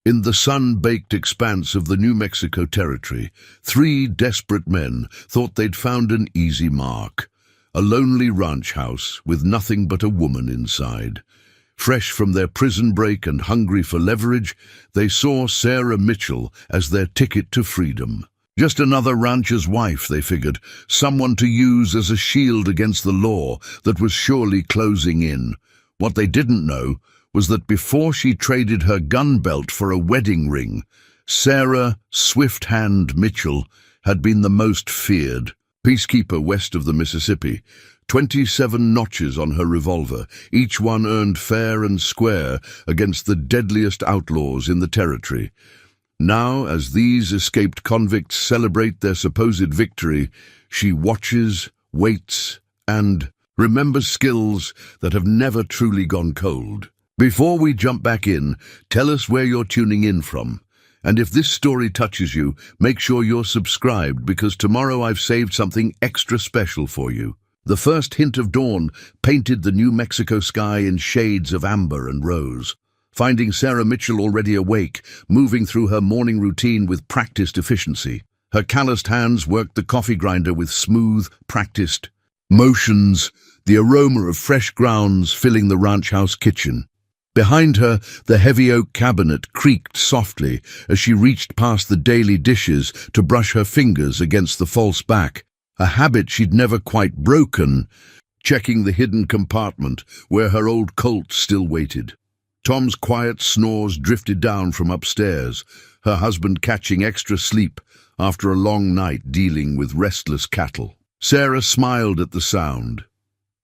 In the sun-baked expanse of the New Mexico territory, three desperate men thought they'd found an easy mark. A lonely ranch house with nothing but a woman inside. Fresh from their prison break and hungry for leverage, they saw Sarah Mitchell as their ticket to freedom. Just another rancher's wife, they figured, someone to use as a shield against the law that was surely closing in. What they didn't know was that before she traded her gun belt for a wedding ring, Sarah Swift Hand Mitchell had been the most feared. Peacekeeper west of the Mississippi, 27 notches on her revolver, each one earned fair and square against the deadliest outlaws in the territory. Now, as these escaped convicts celebrate their supposed victory, she watches, waits, and remembers skills that have never truly gone cold. Before we jump back in, tell us where you're tuning in from. And if this story touches you, make sure you're subscribed, because tomorrow I've saved something extra special for you. The first hint of dawn painted the New Mexico sky in shades of amber and rose. Finding Sarah Mitchell already awake, moving through her morning routine with practiced efficiency. Her calloused hands worked the coffee grinder with smooth, practiced motions, the aroma of fresh grounds filling the ranch house kitchen. Behind her, the heavy oak cabinet creaked softly as she reached past the daily dishes to brush her fingers against the false back, a habit she'd never quite broken, checking the hidden compartment where her old Colt still waited. Tom's quiet snores drifted down from upstairs, her husband catching extra sleep after a long night dealing with restless cattle. Sarah smiled at the sound,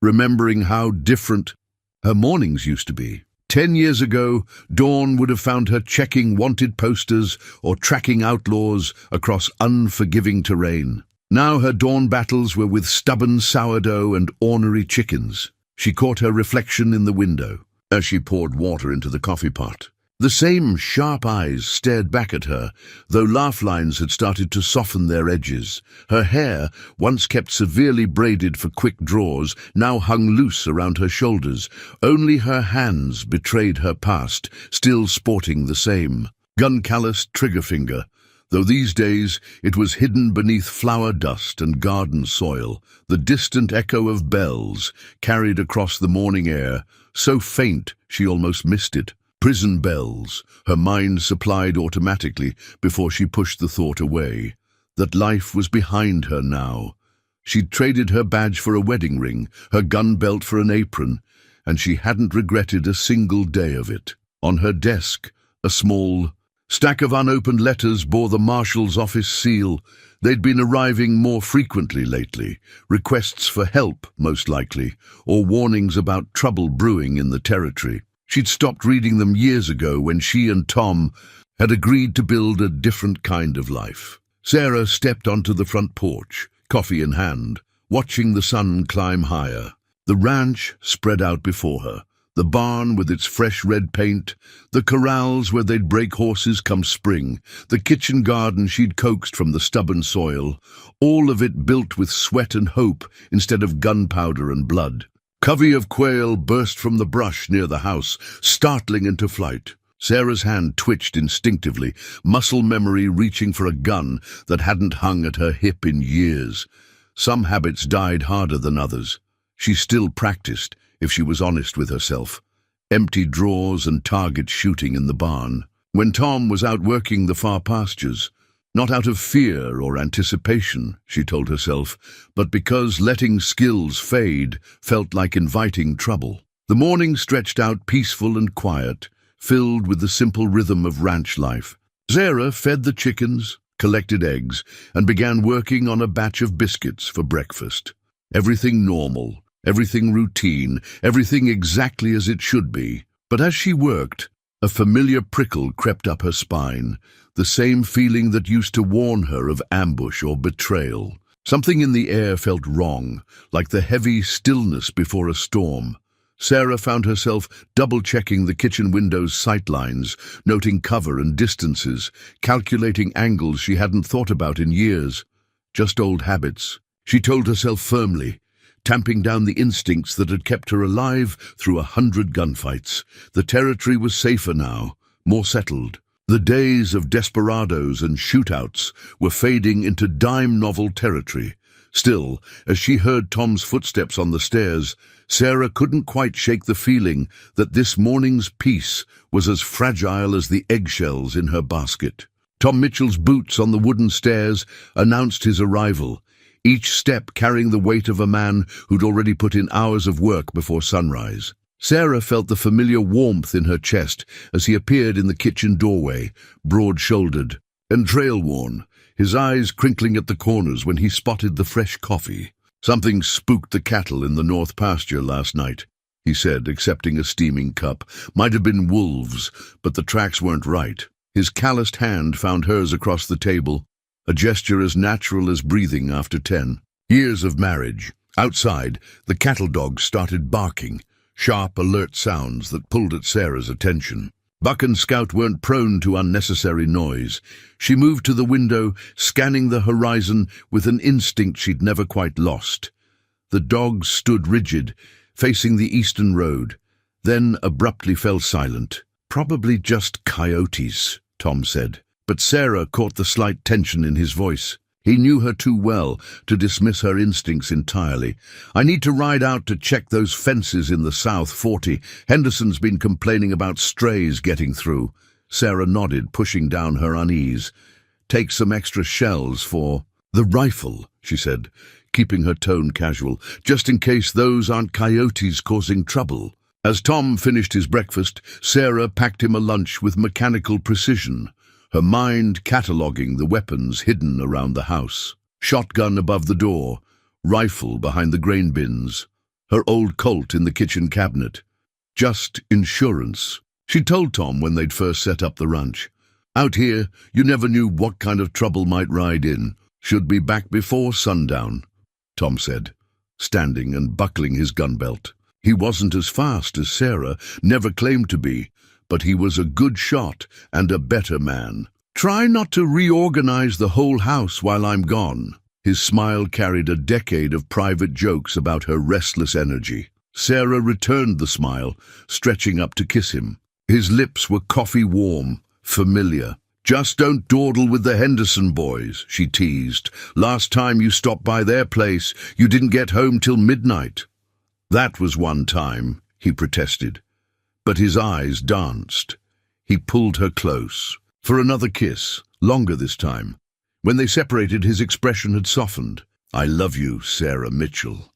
remembering how different her mornings used to be. 10 years ago, Dawn would have found her checking wanted posters or tracking outlaws across unforgiving terrain. Now her dawn battles were with stubborn sourdough and ornery chickens. She caught her reflection in the window as she poured water into the coffee pot. The same sharp eyes stared back at her, though laugh lines had started to soften their edges. Her hair, once kept severely braided for quick draws, now hung loose around her shoulders. Only her hands betrayed her past, still sporting the same gun-calloused trigger finger, though these days it was hidden beneath flower dust and garden soil. The distant echo of bells carried across the morning air, so faint she almost missed it. Prison bells, her mind supplied automatically before she pushed the thought away. That life was behind her now. She'd traded her badge for a wedding ring, her gun belt for an apron, and she hadn't regretted a single day of it. On her desk, a small stack of unopened letters bore the marshal's office seal. They'd been arriving more frequently lately, requests for help, most likely, or warnings about trouble brewing in the territory. She'd stopped reading them years ago when she and Tom had agreed to build a different kind of life. Sarah stepped onto the front porch, coffee in hand, watching the sun climb higher. The ranch spread out before her, the barn with its fresh red paint, the corrals where they'd break horses come spring, the kitchen garden she'd coaxed from the stubborn soil, all of it built with sweat and hope instead of gunpowder and blood. Covey of quail burst from the brush near the house, startling into flight. Sarah's hand twitched instinctively, muscle memory reaching for a gun that hadn't hung at her hip in years. Some habits died harder than others. She still practiced, if she was honest with herself. Empty drawers and target shooting in the barn. When Tom was out working the far pastures, not out of fear or anticipation, she told herself, but because letting skills fade felt like inviting trouble. The morning stretched out peaceful and quiet, filled with the simple rhythm of ranch life. Sarah fed the chickens, collected eggs, and began working on a batch of biscuits for breakfast. Everything normal, everything routine, everything exactly as it should be. But as she worked, a familiar prickle crept up her spine, the same feeling that used to warn her of ambush or betrayal. Something in the air felt wrong, like the heavy stillness before a storm. Sarah found herself double-checking the kitchen window's sightlines, noting cover and distances, calculating angles she hadn't thought about in years. Just old habits, she told herself firmly, tamping down the instincts that had kept her alive through 100 gunfights. The territory was safer now, more settled. The days of desperados and shootouts were fading into dime novel territory. Still, as she heard Tom's footsteps on the stairs, Sarah couldn't quite shake the feeling that this morning's peace was as fragile as the eggshells in her basket. Tom Mitchell's boots on the wooden stairs announced his arrival, each step carrying the weight of a man who'd already put in hours of work before sunrise. Sarah felt the familiar warmth in her chest as he appeared in the kitchen doorway, broad-shouldered and trail-worn, his eyes crinkling at the corners when he spotted the fresh coffee. "Something spooked the cattle in the north pasture last night," he said, accepting a steaming cup. "Might have been wolves, but the tracks weren't right." His calloused hand found hers across the table, a gesture as natural as breathing after 10 years of marriage. Outside, the cattle dogs started barking, sharp, alert sounds that pulled at Sarah's attention. Buck and Scout weren't prone to unnecessary noise. She moved to the window, scanning the horizon with an instinct she'd never quite lost. The dogs stood rigid, facing the eastern road, then abruptly fell silent. "Probably just coyotes," Tom said, but Sarah caught the slight tension in his voice. He knew her too well to dismiss her instincts entirely. "I need to ride out to check those fences in the South 40. Henderson's been complaining about strays getting through." Sarah nodded, pushing down her unease. "Take some extra shells for the rifle," she said, keeping her tone casual, "just in case those aren't coyotes causing trouble." As Tom finished his breakfast, Sarah packed him a lunch with mechanical precision, her mind cataloguing the weapons hidden around the house. Shotgun above the door, rifle behind the grain bins, her old Colt in the kitchen cabinet. Just insurance. She told Tom when they'd first set up the ranch. "Out here, you never knew what kind of trouble might ride in. Should be back before sundown," Tom said, standing and buckling his gun belt. He wasn't as fast as Sarah, never claimed to be, but he was a good shot and a better man. "Try not to reorganize the whole house while I'm gone." His smile carried a decade of private jokes about her restless energy. Sarah returned the smile, stretching up to kiss him. His lips were coffee warm, familiar. "Just don't dawdle with the Henderson boys," she teased. "Last time you stopped by their place, you didn't get home till midnight." "That was one time," he protested. But his eyes danced. He pulled her close. For another kiss, longer this time. When they separated, his expression had softened. "I love you, Sarah Mitchell.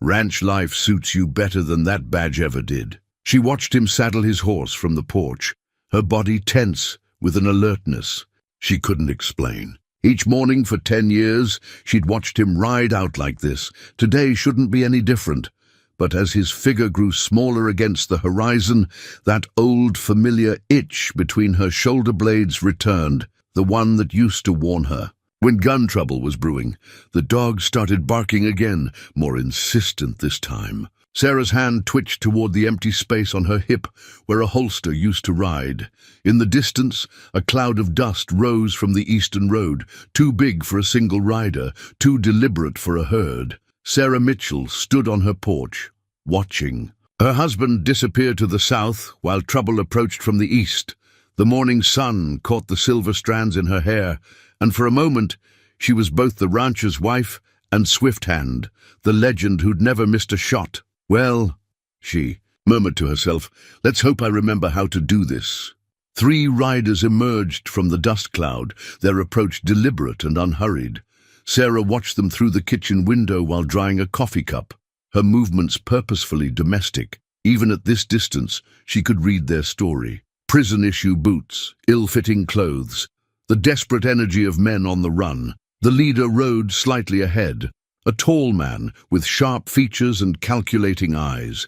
Ranch life suits you better than that badge ever did." She watched him saddle his horse from the porch, her body tense with an alertness she couldn't explain. Each morning for 10 years, she'd watched him ride out like this. Today shouldn't be any different. But as his figure grew smaller against the horizon, that old familiar itch between her shoulder blades returned, the one that used to warn her. When gun trouble was brewing, the dog started barking again, more insistent this time. Sarah's hand twitched toward the empty space on her hip where a holster used to ride. In the distance, a cloud of dust rose from the eastern road, too big for a single rider, too deliberate for a herd. Sarah Mitchell stood on her porch, watching. Her husband disappeared to the south while trouble approached from the east. The morning sun caught the silver strands in her hair, and for a moment she was both the rancher's wife and Swift Hand, the legend who'd never missed a shot. "Well," she murmured to herself, "let's hope I remember how to do this." 3 riders emerged from the dust cloud, their approach deliberate and unhurried. Sarah watched them through the kitchen window while drying a coffee cup, her movements purposefully domestic. Even at this distance, she could read their story. Prison-issue boots, ill-fitting clothes, the desperate energy of men on the run. The leader rode slightly ahead, a tall man with sharp features and calculating eyes.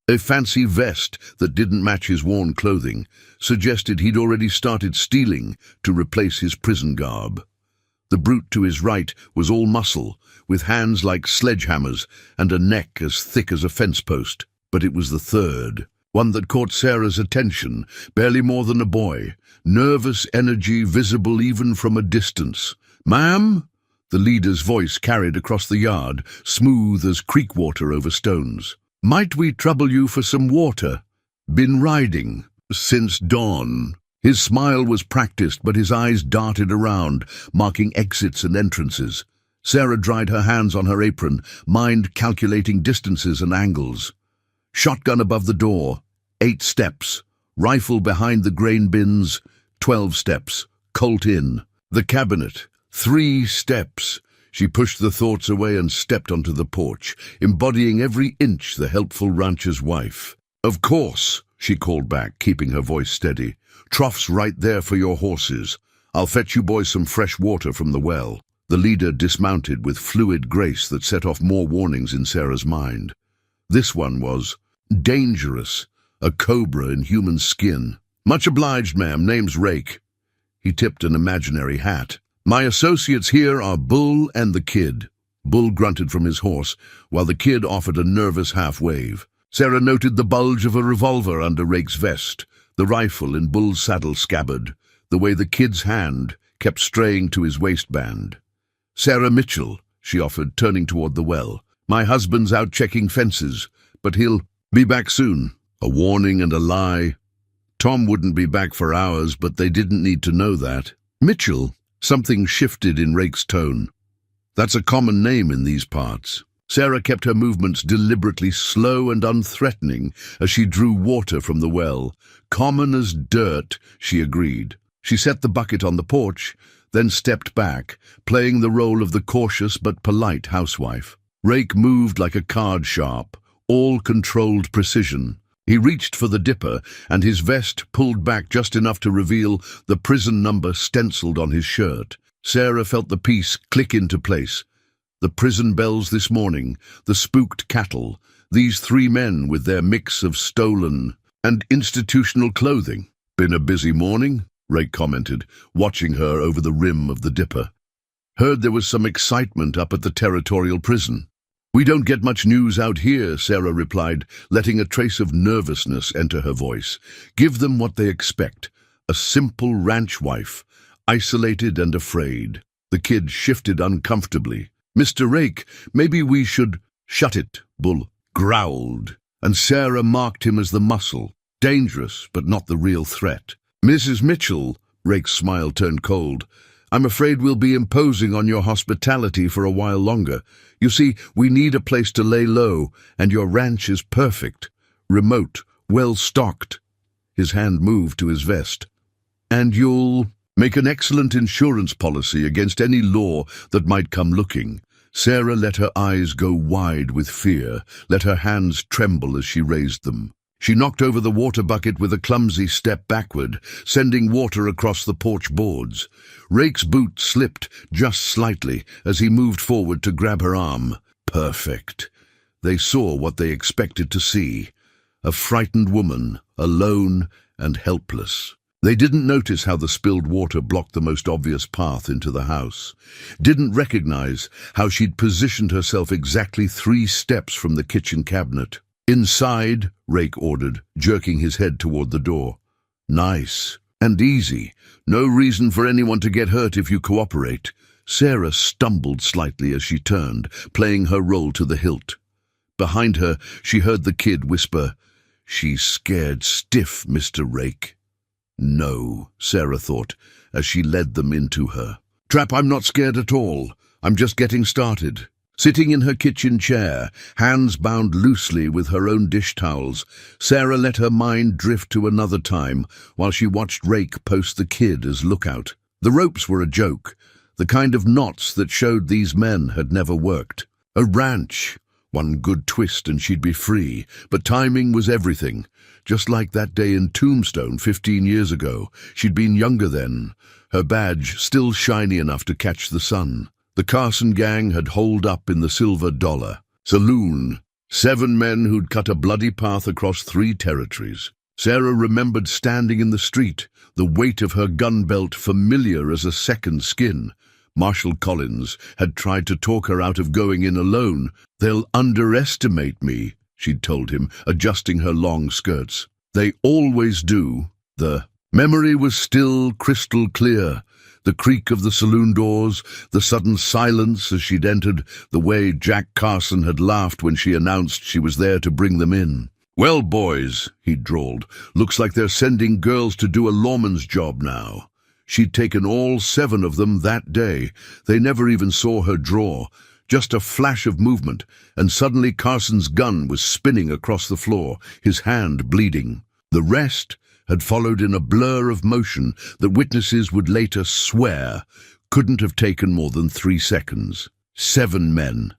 A fancy vest that didn't match his worn clothing suggested he'd already started stealing to replace his prison garb. The brute to his right was all muscle, with hands like sledgehammers and a neck as thick as a fence post. But it was the third, one that caught Sarah's attention, barely more than a boy, nervous energy visible even from a distance. "Ma'am?" The leader's voice carried across the yard, smooth as creek water over stones. "Might we trouble you for some water? Been riding since dawn." His smile was practiced, but his eyes darted around, marking exits and entrances. Sarah dried her hands on her apron, mind calculating distances and angles. Shotgun above the door, 8 steps. Rifle behind the grain bins, 12 steps. Colt in. The cabinet, 3 steps. She pushed the thoughts away and stepped onto the porch, embodying every inch the helpful rancher's wife. "Of course," she called back, keeping her voice steady. "Trough's right there for your horses. I'll fetch you boys some fresh water from the well." The leader dismounted with fluid grace that set off more warnings in Sarah's mind. This one was dangerous, a cobra in human skin. "Much obliged, ma'am. Name's Rake." He tipped an imaginary hat. "My associates here are Bull and the Kid." Bull grunted from his horse, while the Kid offered a nervous half-wave. Sarah noted the bulge of a revolver under Rake's vest, the rifle in Bull's saddle scabbard, the way the Kid's hand kept straying to his waistband. "Sarah Mitchell," she offered, turning toward the well. "My husband's out checking fences, but he'll be back soon." A warning and a lie. Tom wouldn't be back for hours, but they didn't need to know that. "Mitchell?" Something shifted in Rake's tone. "That's a common name in these parts." Sarah kept her movements deliberately slow and unthreatening as she drew water from the well. "Common as dirt," she agreed. She set the bucket on the porch, then stepped back, playing the role of the cautious but polite housewife. Rake moved like a card sharp, all controlled precision. He reached for the dipper, and his vest pulled back just enough to reveal the prison number stenciled on his shirt. Sarah felt the piece click into place. The prison bells this morning, the spooked cattle, these 3 men with their mix of stolen and institutional clothing. "Been a busy morning," Rake commented, watching her over the rim of the dipper. "Heard there was some excitement up at the territorial prison." "We don't get much news out here," Sarah replied, letting a trace of nervousness enter her voice. "Give them what they expect. A simple ranch wife, isolated and afraid." The Kid shifted uncomfortably. "Mr. Rake, maybe we should—" "Shut it," Bull growled, and Sarah marked him as the muscle. Dangerous, but not the real threat. "Mrs. Mitchell," Rake's smile turned cold, "I'm afraid we'll be imposing on your hospitality for a while longer. You see, we need a place to lay low, and your ranch is perfect. Remote, well-stocked." His hand moved to his vest. "And you'll make an excellent insurance policy against any law that might come looking." Sarah let her eyes go wide with fear, let her hands tremble as she raised them. She knocked over the water bucket with a clumsy step backward, sending water across the porch boards. Rake's boot slipped just slightly as he moved forward to grab her arm. Perfect. They saw what they expected to see. A frightened woman, alone and helpless. They didn't notice how the spilled water blocked the most obvious path into the house. Didn't recognize how she'd positioned herself exactly 3 steps from the kitchen cabinet. "Inside," Rake ordered, jerking his head toward the door. "Nice. And easy. No reason for anyone to get hurt if you cooperate." Sarah stumbled slightly as she turned, playing her role to the hilt. Behind her, she heard the Kid whisper, "She's scared stiff, Mr. Rake." No, Sarah thought, as she led them into her. "Trap, I'm not scared at all. I'm just getting started." Sitting in her kitchen chair, hands bound loosely with her own dish towels, Sarah let her mind drift to another time while she watched Rake post the Kid as lookout. The ropes were a joke, the kind of knots that showed these men had never worked. A ranch. One good twist and she'd be free, but timing was everything. Just like that day in Tombstone 15 years ago. She'd been younger then, her badge still shiny enough to catch the sun. The Carson gang had holed up in the Silver Dollar Saloon, 7 men who'd cut a bloody path across 3 territories. Sarah remembered standing in the street, the weight of her gun belt familiar as a second skin. Marshal Collins had tried to talk her out of going in alone. "They'll underestimate me," she'd told him, adjusting her long skirts. "They always do." The memory was still crystal clear. The creak of the saloon doors, the sudden silence as she'd entered, the way Jack Carson had laughed when she announced she was there to bring them in. "Well, boys," he drawled, "looks like they're sending girls to do a lawman's job now." She'd taken all 7 of them that day. They never even saw her draw. Just a flash of movement, and suddenly Carson's gun was spinning across the floor, his hand bleeding. The rest had followed in a blur of motion that witnesses would later swear couldn't have taken more than 3 seconds. 7 men,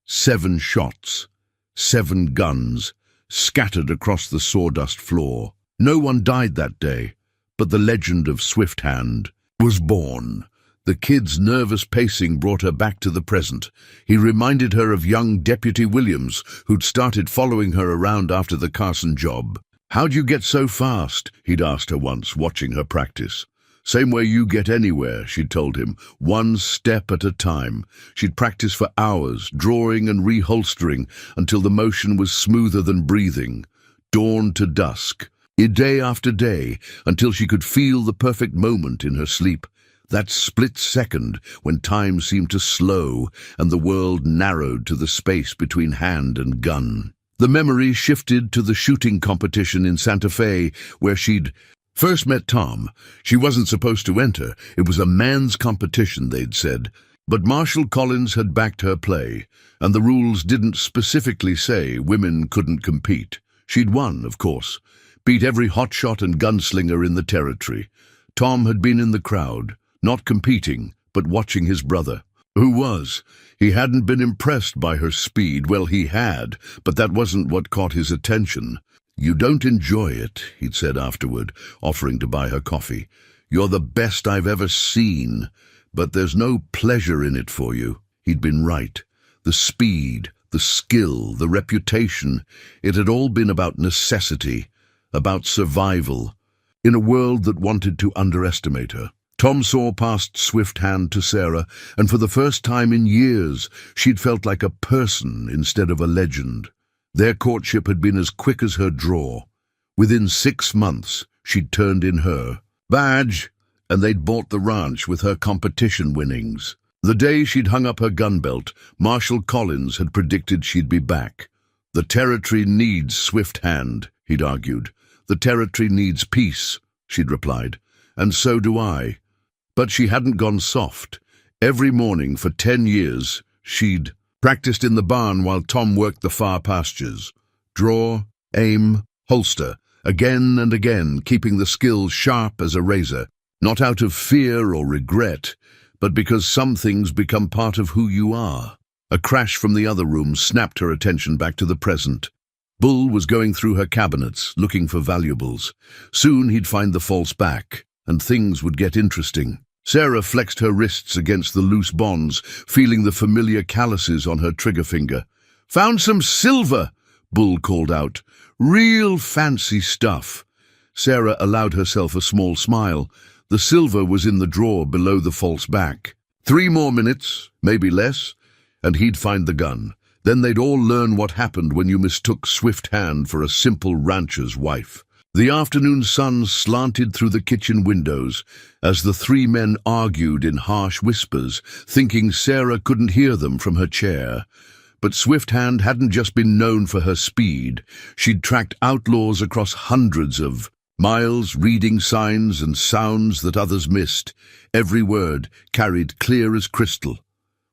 7 shots, 7 guns, scattered across the sawdust floor. No one died that day, but the legend of Swift Hand was born. The kid's nervous pacing brought her back to the present. He reminded her of young Deputy Williams, who'd started following her around after the Carson job. "How'd you get so fast?" he'd asked her once, watching her practice. "Same way you get anywhere," she'd told him, "one step at a time." She'd practice for hours, drawing and reholstering, until the motion was smoother than breathing. Dawn to dusk, day after day, until she could feel the perfect moment in her sleep. That split second when time seemed to slow and the world narrowed to the space between hand and gun. The memory shifted to the shooting competition in Santa Fe, where she'd first met Tom. She wasn't supposed to enter. It was a man's competition, they'd said. But Marshall Collins had backed her play, and the rules didn't specifically say women couldn't compete. She'd won, of course, beat every hotshot and gunslinger in the territory. Tom had been in the crowd, not competing, but watching his brother. Who was? He hadn't been impressed by her speed. Well, he had, but that wasn't what caught his attention. "You don't enjoy it," he'd said afterward, offering to buy her coffee. "You're the best I've ever seen, but there's no pleasure in it for you." He'd been right. The speed, the skill, the reputation, it had all been about necessity, about survival, in a world that wanted to underestimate her. Tom saw past Swift Hand to Sarah, and for the first time in years, she'd felt like a person instead of a legend. Their courtship had been as quick as her draw. Within 6 months, she'd turned in her badge, and they'd bought the ranch with her competition winnings. The day she'd hung up her gun belt, Marshall Collins had predicted she'd be back. "The territory needs Swift Hand," he'd argued. "The territory needs peace," she'd replied. "And so do I." But she hadn't gone soft. Every morning for 10 years, she'd practiced in the barn while Tom worked the far pastures. Draw, aim, holster, again and again, keeping the skill sharp as a razor, not out of fear or regret, but because some things become part of who you are. A crash from the other room snapped her attention back to the present. Bull was going through her cabinets, looking for valuables. Soon he'd find the false back, and things would get interesting. Sarah flexed her wrists against the loose bonds, feeling the familiar calluses on her trigger finger. "Found some silver," Bull called out. "Real fancy stuff." Sarah allowed herself a small smile. The silver was in the drawer below the false back. 3 more minutes, maybe less, and he'd find the gun. Then they'd all learn what happened when you mistook Swift Hand for a simple rancher's wife. The afternoon sun slanted through the kitchen windows as the 3 men argued in harsh whispers, thinking Sarah couldn't hear them from her chair. But Swift Hand hadn't just been known for her speed. She'd tracked outlaws across hundreds of miles, reading signs and sounds that others missed. Every word carried clear as crystal.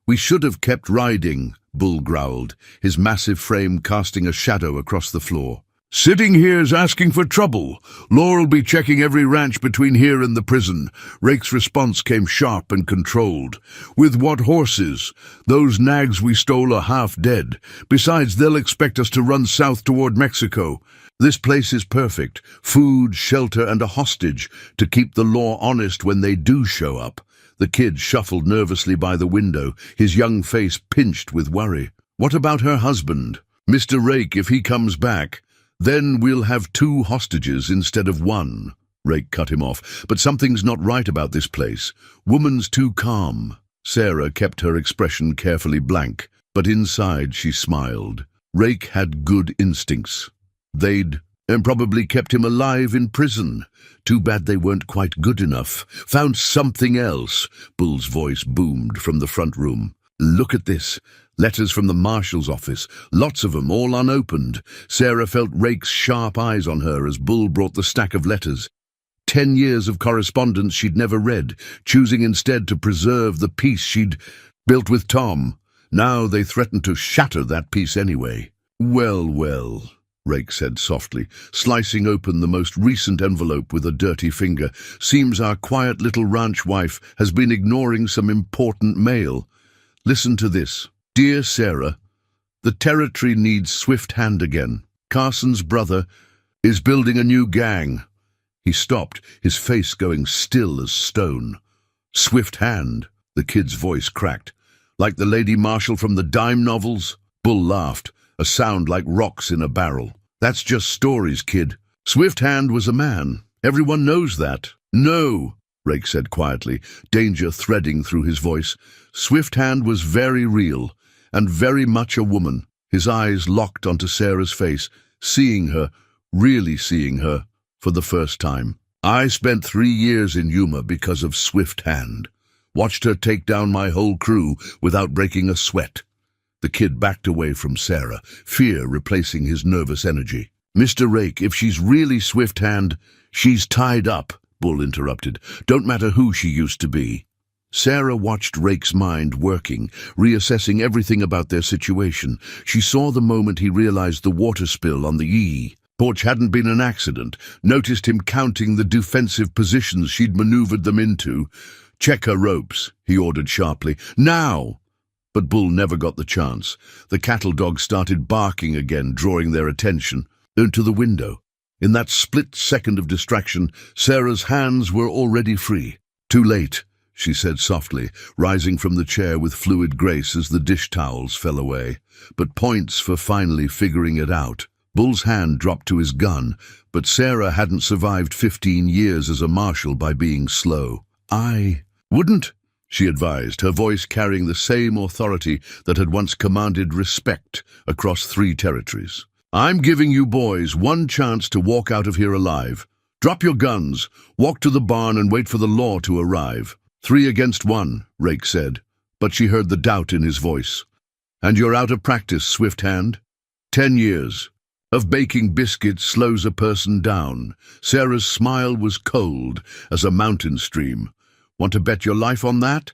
"We should have kept riding," Bull growled, his massive frame casting a shadow across the floor. "Sitting here's asking for trouble. Law'll be checking every ranch between here and the prison." Rake's response came sharp and controlled. "With what horses? Those nags we stole are half dead. Besides, they'll expect us to run south toward Mexico. This place is perfect. Food, shelter, and a hostage to keep the law honest when they do show up." The kid shuffled nervously by the window, his young face pinched with worry. "What about her husband? Mr. Rake, if he comes back, then we'll have 2 hostages instead of 1. Rake cut him off. "But something's not right about this place. Woman's too calm." Sarah kept her expression carefully blank, but inside she smiled. Rake had good instincts. They'd probably kept him alive in prison. Too bad they weren't quite good enough. "Found something else," Bull's voice boomed from the front room. Look at this. Letters from the marshal's office. Lots of them, all unopened. Sarah felt Rake's sharp eyes on her as Bull brought the stack of letters. 10 years of correspondence she'd never read, choosing instead to preserve the peace she'd built with Tom. Now they threatened to shatter that peace anyway. Well, well, Rake said softly, slicing open the most recent envelope with a dirty finger. Seems our quiet little ranch wife has been ignoring some important mail. Listen to this. Dear Sarah, the territory needs swift hand again. Carson's brother is building a new gang. He stopped, his face going still as stone. Swift hand, the kid's voice cracked. Like the lady marshal from the dime novels? Bull laughed, a sound like rocks in a barrel. That's just stories, kid. Swift hand was a man. Everyone knows that. No, Rake said quietly, danger threading through his voice. Swift hand was very real, and very much a woman. His eyes locked onto Sarah's face, seeing her, really seeing her, for the first time. I spent 3 years in Yuma because of Swift hand. Watched her take down my whole crew without breaking a sweat. The kid backed away from Sarah, fear replacing his nervous energy. Mr. Rake, if she's really Swift hand, she's tied up, Bull interrupted. Don't matter who she used to be. Sarah watched Rake's mind working, reassessing everything about their situation. She saw the moment he realized the water spill on the E. Porch hadn't been an accident, noticed him counting the defensive positions she'd maneuvered them into. Check her ropes, he ordered sharply. Now! But Bull never got the chance. The cattle dog started barking again, drawing their attention. To the window. In that split second of distraction, Sarah's hands were already free. Too late, she said softly, rising from the chair with fluid grace as the dish towels fell away. But points for finally figuring it out. Bull's hand dropped to his gun, but Sarah hadn't survived 15 years as a marshal by being slow. I wouldn't, she advised, her voice carrying the same authority that had once commanded respect across 3 territories. I'm giving you boys one chance to walk out of here alive. Drop your guns, walk to the barn and wait for the law to arrive. 3 against 1, Rake said, but she heard the doubt in his voice. And you're out of practice, Swift hand. 10 years of baking biscuits slows a person down. Sarah's smile was cold as a mountain stream. Want to bet your life on that?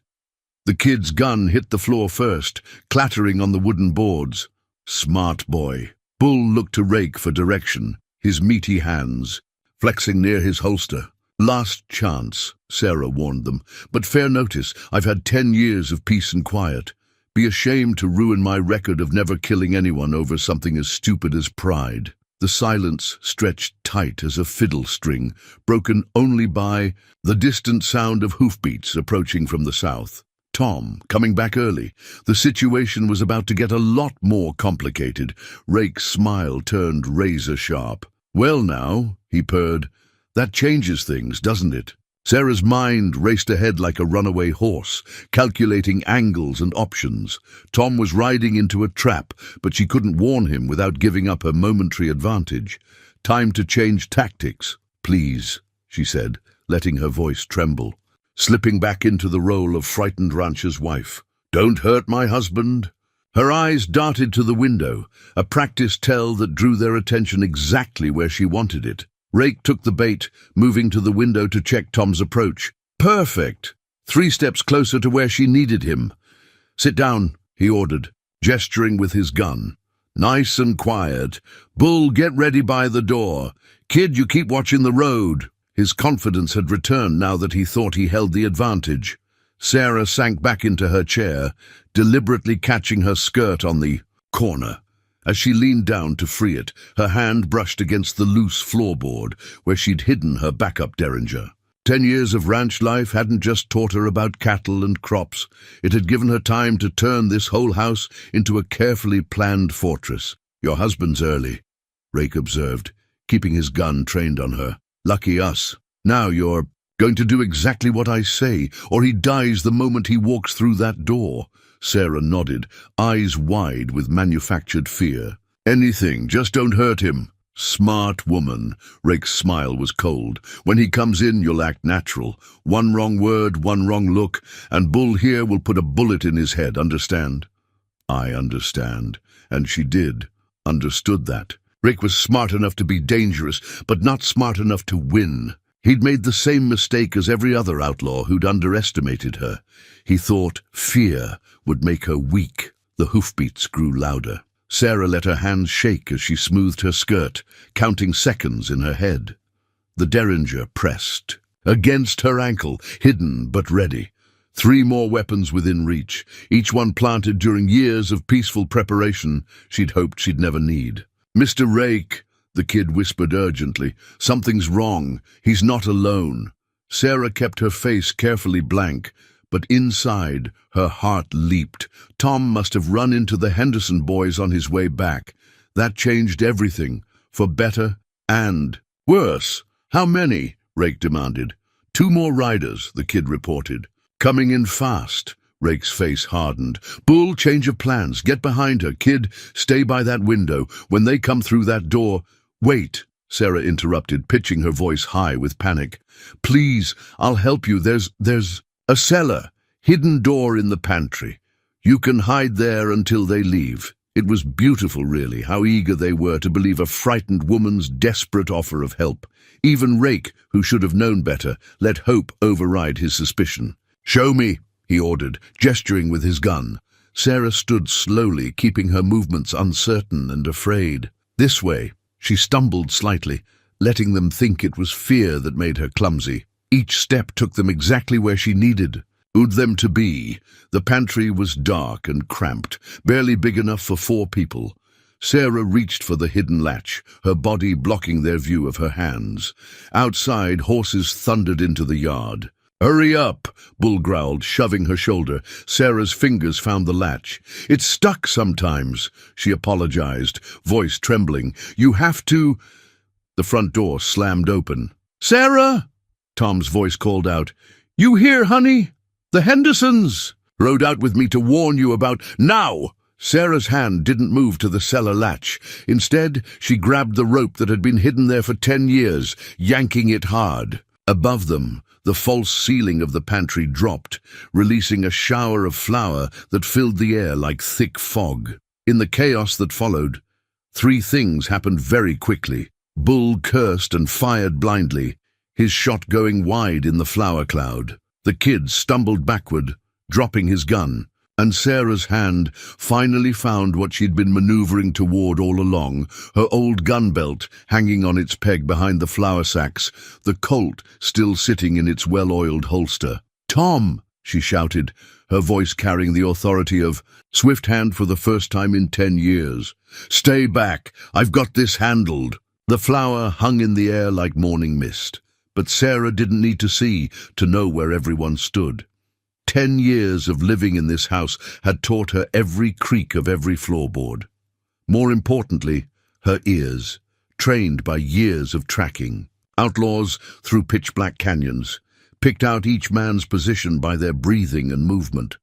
The kid's gun hit the floor first, clattering on the wooden boards. Smart boy. Bull looked to Rake for direction, his meaty hands, flexing near his holster. Last chance, Sarah warned them, but fair notice, I've had 10 years of peace and quiet. Be ashamed to ruin my record of never killing anyone over something as stupid as pride. The silence stretched tight as a fiddle string, broken only by the distant sound of hoofbeats approaching from the south. Tom, coming back early. The situation was about to get a lot more complicated. Rake's smile turned razor-sharp. Well now, he purred, that changes things, doesn't it? Sarah's mind raced ahead like a runaway horse, calculating angles and options. Tom was riding into a trap, but she couldn't warn him without giving up her momentary advantage. Time to change tactics, please, she said, letting her voice tremble, slipping back into the role of frightened rancher's wife. Don't hurt my husband. Her eyes darted to the window, a practice tell that drew their attention exactly where she wanted it. Rake took the bait, moving to the window to check Tom's approach. Perfect! 3 steps closer to where she needed him. Sit down, he ordered, gesturing with his gun. Nice and quiet. Bull, get ready by the door. Kid, you keep watching the road. His confidence had returned now that he thought he held the advantage. Sarah sank back into her chair, deliberately catching her skirt on the corner. As she leaned down to free it, her hand brushed against the loose floorboard where she'd hidden her backup derringer. 10 years of ranch life hadn't just taught her about cattle and crops. It had given her time to turn this whole house into a carefully planned fortress. Your husband's early, Rake observed, keeping his gun trained on her. Lucky us. Now you're going to do exactly what I say, or he dies the moment he walks through that door. Sarah nodded, eyes wide with manufactured fear. Anything, just don't hurt him. Smart woman. Rake's smile was cold. When he comes in, you'll act natural. One wrong word, one wrong look, and Bull here will put a bullet in his head, understand? I understand. And she did. Understood that. Rake was smart enough to be dangerous, but not smart enough to win. He'd made the same mistake as every other outlaw who'd underestimated her. He thought fear would make her weak. The hoofbeats grew louder. Sarah let her hands shake as she smoothed her skirt, counting seconds in her head. The derringer pressed. Against her ankle, hidden but ready. 3 more weapons within reach, each one planted during years of peaceful preparation she'd hoped she'd never need. "Mr. Rake," the kid whispered urgently, "something's wrong. He's not alone." Sarah kept her face carefully blank, but inside, her heart leaped. Tom must have run into the Henderson boys on his way back. That changed everything, for better and worse. "How many?" Rake demanded. 2 more riders, the kid reported. "Coming in fast." Rake's face hardened. "Bull, change of plans. Get behind her. Kid, stay by that window. When they come through that door—" "Wait," Sarah interrupted, pitching her voice high with panic. "Please, I'll help you. There's a cellar, hidden door in the pantry. You can hide there until they leave." It was beautiful, really, how eager they were to believe a frightened woman's desperate offer of help. Even Rake, who should have known better, let hope override his suspicion. "Show me," he ordered, gesturing with his gun. Sarah stood slowly, keeping her movements uncertain and afraid. "This way." She stumbled slightly, letting them think it was fear that made her clumsy. Each step took them exactly where she needed them to be. The pantry was dark and cramped, barely big enough for 4 people. Sarah reached for the hidden latch, her body blocking their view of her hands. Outside, horses thundered into the yard. "Hurry up," Bull growled, shoving her shoulder. Sarah's fingers found the latch. "It's stuck sometimes," she apologized, voice trembling. "You have to—" The front door slammed open. "Sarah!" Tom's voice called out. "You here, honey? The Hendersons rode out with me to warn you about—" "Now!" Sarah's hand didn't move to the cellar latch. Instead, she grabbed the rope that had been hidden there for 10 years, yanking it hard. Above them, the false ceiling of the pantry dropped, releasing a shower of flour that filled the air like thick fog. In the chaos that followed, 3 things happened very quickly. Bull cursed and fired blindly, his shot going wide in the flour cloud. The kid stumbled backward, dropping his gun, and Sarah's hand finally found what she'd been maneuvering toward all along, her old gun belt hanging on its peg behind the flour sacks, the Colt still sitting in its well-oiled holster. "Tom!" she shouted, her voice carrying the authority of Swift Hand for the first time in 10 years. "Stay back! I've got this handled!" The flour hung in the air like morning mist, but Sarah didn't need to see to know where everyone stood. 10 years of living in this house had taught her every creak of every floorboard. More importantly, her ears, trained by years of tracking. Outlaws through pitch-black canyons, picked out each man's position by their breathing and movement.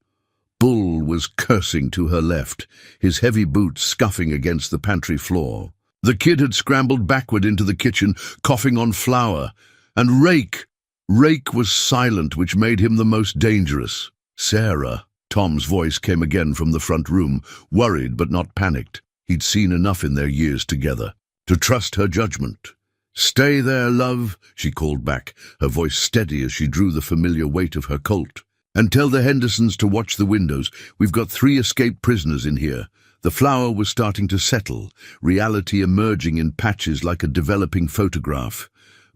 Bull was cursing to her left, his heavy boots scuffing against the pantry floor. The kid had scrambled backward into the kitchen, coughing on flour. And Rake was silent, which made him the most dangerous. "Sarah," Tom's voice came again from the front room, worried but not panicked. He'd seen enough in their years together to trust her judgment. "Stay there, love," she called back, her voice steady as she drew the familiar weight of her Colt. "And tell the Hendersons to watch the windows. We've got 3 escaped prisoners in here." The flour was starting to settle, reality emerging in patches like a developing photograph.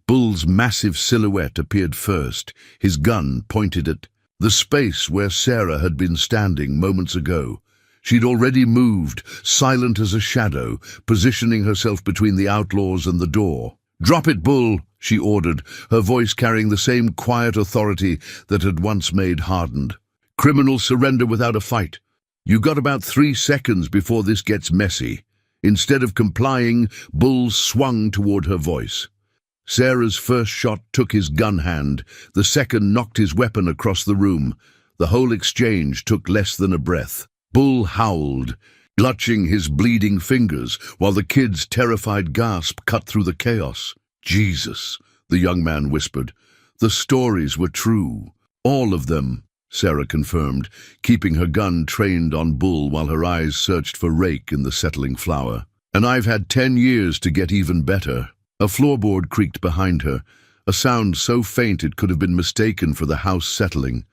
Bull's massive silhouette appeared first, his gun pointed at the space where Sarah had been standing moments ago. She'd already moved, silent as a shadow, positioning herself between the outlaws and the door. "Drop it, Bull," she ordered, her voice carrying the same quiet authority that had once made hardened. "Criminals surrender without a fight. You got about 3 seconds before this gets messy." Instead of complying, Bull swung toward her voice. Sarah's first shot took his gun hand, the second knocked his weapon across the room. The whole exchange took less than a breath. Bull howled. clutching his bleeding fingers while the kid's terrified gasp cut through the chaos. "Jesus," the young man whispered. "The stories were true. All of them," Sarah confirmed, keeping her gun trained on Bull while her eyes searched for Rake in the settling flour. "And I've had 10 years to get even better." A floorboard creaked behind her, a sound so faint it could have been mistaken for the house settling.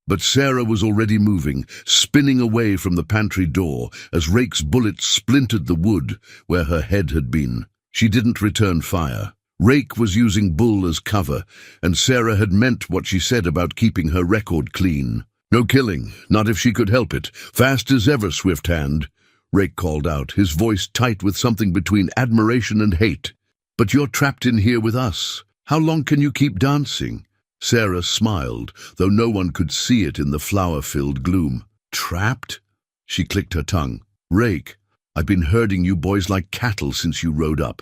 But Sarah was already moving, spinning away from the pantry door as Rake's bullet splintered the wood where her head had been. She didn't return fire. Rake was using Bull as cover, and Sarah had meant what she said about keeping her record clean. "No killing, not if she could help it. Fast as ever, Swift Hand," Rake called out, his voice tight with something between admiration and hate. "But you're trapped in here with us. How long can you keep dancing?" Sarah smiled, though no one could see it in the flower-filled gloom. "Trapped?" She clicked her tongue. "Rake, I've been herding you boys like cattle since you rode up.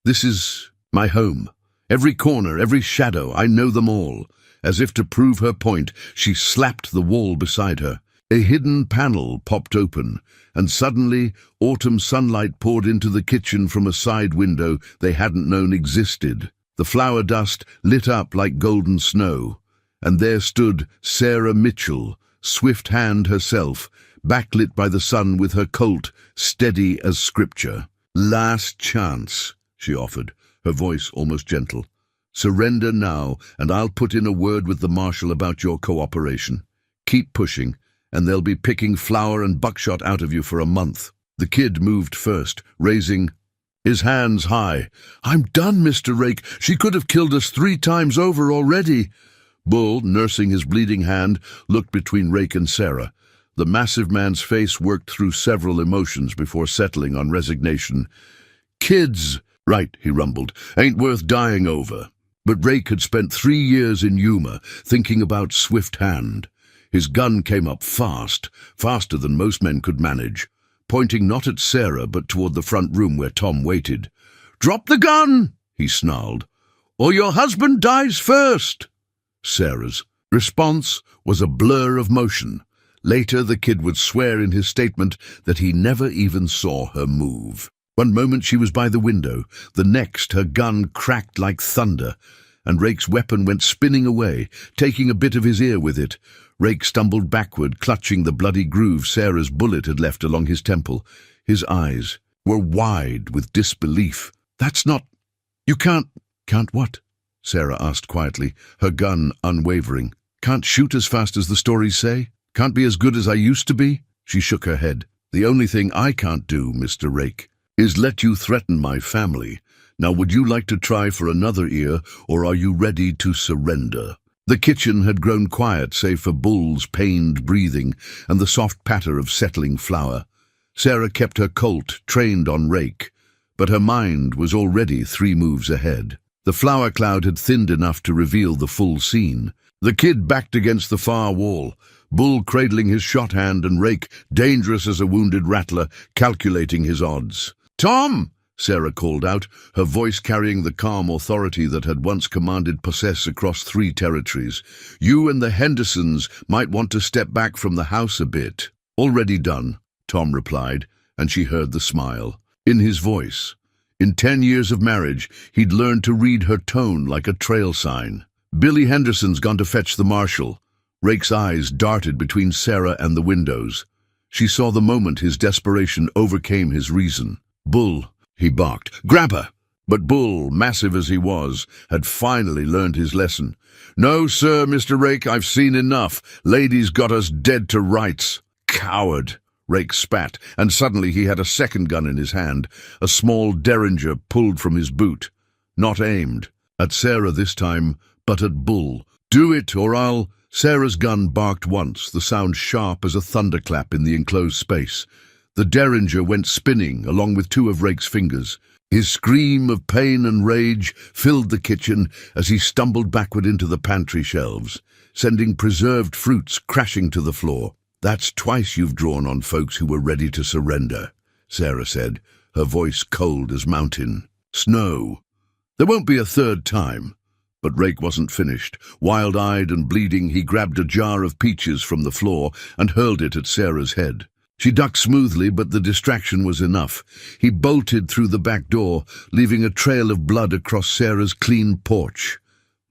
This is my home. Every corner, every shadow, I know them all." As if to prove her point, she slapped the wall beside her. A hidden panel popped open, and suddenly autumn sunlight poured into the kitchen from a side window they hadn't known existed. The flour dust lit up like golden snow, and there stood Sarah Mitchell, Swift Hand herself, backlit by the sun with her Colt steady as scripture. "Last chance," she offered, her voice almost gentle. "Surrender now, and I'll put in a word with the marshal about your cooperation. Keep pushing, and they'll be picking flour and buckshot out of you for a month." The kid moved first, raising his hands high. "I'm done, Mr. Rake. She could have killed us 3 times over already." Bull, nursing his bleeding hand, looked between Rake and Sarah. The massive man's face worked through several emotions before settling on resignation. "Kids, right," he rumbled, "ain't worth dying over." But Rake had spent 3 years in Yuma, thinking about Swift Hand. His gun came up fast, faster than most men could manage, pointing not at Sarah but toward the front room where Tom waited. "Drop the gun," he snarled, "or your husband dies first." Sarah's response was a blur of motion. Later, the kid would swear in his statement that he never even saw her move. One moment she was by the window, the next her gun cracked like thunder, and Rake's weapon went spinning away, taking a bit of his ear with it. Rake stumbled backward, clutching the bloody groove Sarah's bullet had left along his temple. His eyes were wide with disbelief. "That's not... You can't..." "Can't what?" Sarah asked quietly, her gun unwavering. "Can't shoot as fast as the stories say? Can't be as good as I used to be?" She shook her head. "The only thing I can't do, Mr. Rake, is let you threaten my family. Now would you like to try for another ear, or are you ready to surrender?" The kitchen had grown quiet save for Bull's pained breathing and the soft patter of settling flour. Sarah kept her Colt trained on Rake, but her mind was already 3 moves ahead. The flour cloud had thinned enough to reveal the full scene. The kid backed against the far wall, Bull cradling his shot hand and Rake, dangerous as a wounded rattler, calculating his odds. "Tom!" Sarah called out, her voice carrying the calm authority that had once commanded possess across 3 territories. "You and the Hendersons might want to step back from the house a bit." "Already done," Tom replied, and she heard the smile in his voice. In 10 years of marriage, he'd learned to read her tone like a trail sign. "Billy Henderson's gone to fetch the marshal." Rake's eyes darted between Sarah and the windows. She saw the moment his desperation overcame his reason. "Bull," he barked, "grab her!" But Bull, massive as he was, had finally learned his lesson. "No, sir, Mr. Rake, I've seen enough. Lady's got us dead to rights." "Coward!" Rake spat, and suddenly he had a second gun in his hand, a small derringer pulled from his boot. Not aimed at Sarah this time, but at Bull. "Do it, or I'll—" Sarah's gun barked once, the sound sharp as a thunderclap in the enclosed space. The derringer went spinning along with 2 of Rake's fingers. His scream of pain and rage filled the kitchen as he stumbled backward into the pantry shelves, sending preserved fruits crashing to the floor. "That's twice you've drawn on folks who were ready to surrender," Sarah said, her voice cold as mountain snow. "There won't be a third time." But Rake wasn't finished. Wild-eyed and bleeding, he grabbed a jar of peaches from the floor and hurled it at Sarah's head. She ducked smoothly, but the distraction was enough. He bolted through the back door, leaving a trail of blood across Sarah's clean porch.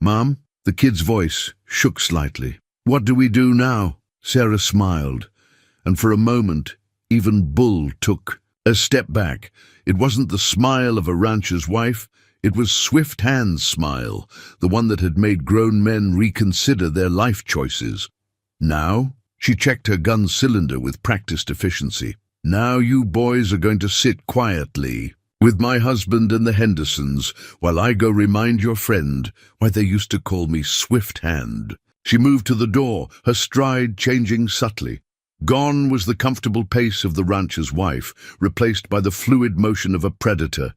"Mom?" The kid's voice shook slightly. "What do we do now?" Sarah smiled, and for a moment, even Bull took a step back. It wasn't the smile of a rancher's wife. It was Swift Hand's smile, the one that had made grown men reconsider their life choices. "Now?" She checked her gun cylinder with practiced efficiency. "Now you boys are going to sit quietly with my husband and the Hendersons while I go remind your friend why they used to call me Swift Hand." She moved to the door, her stride changing subtly. Gone was the comfortable pace of the rancher's wife, replaced by the fluid motion of a predator.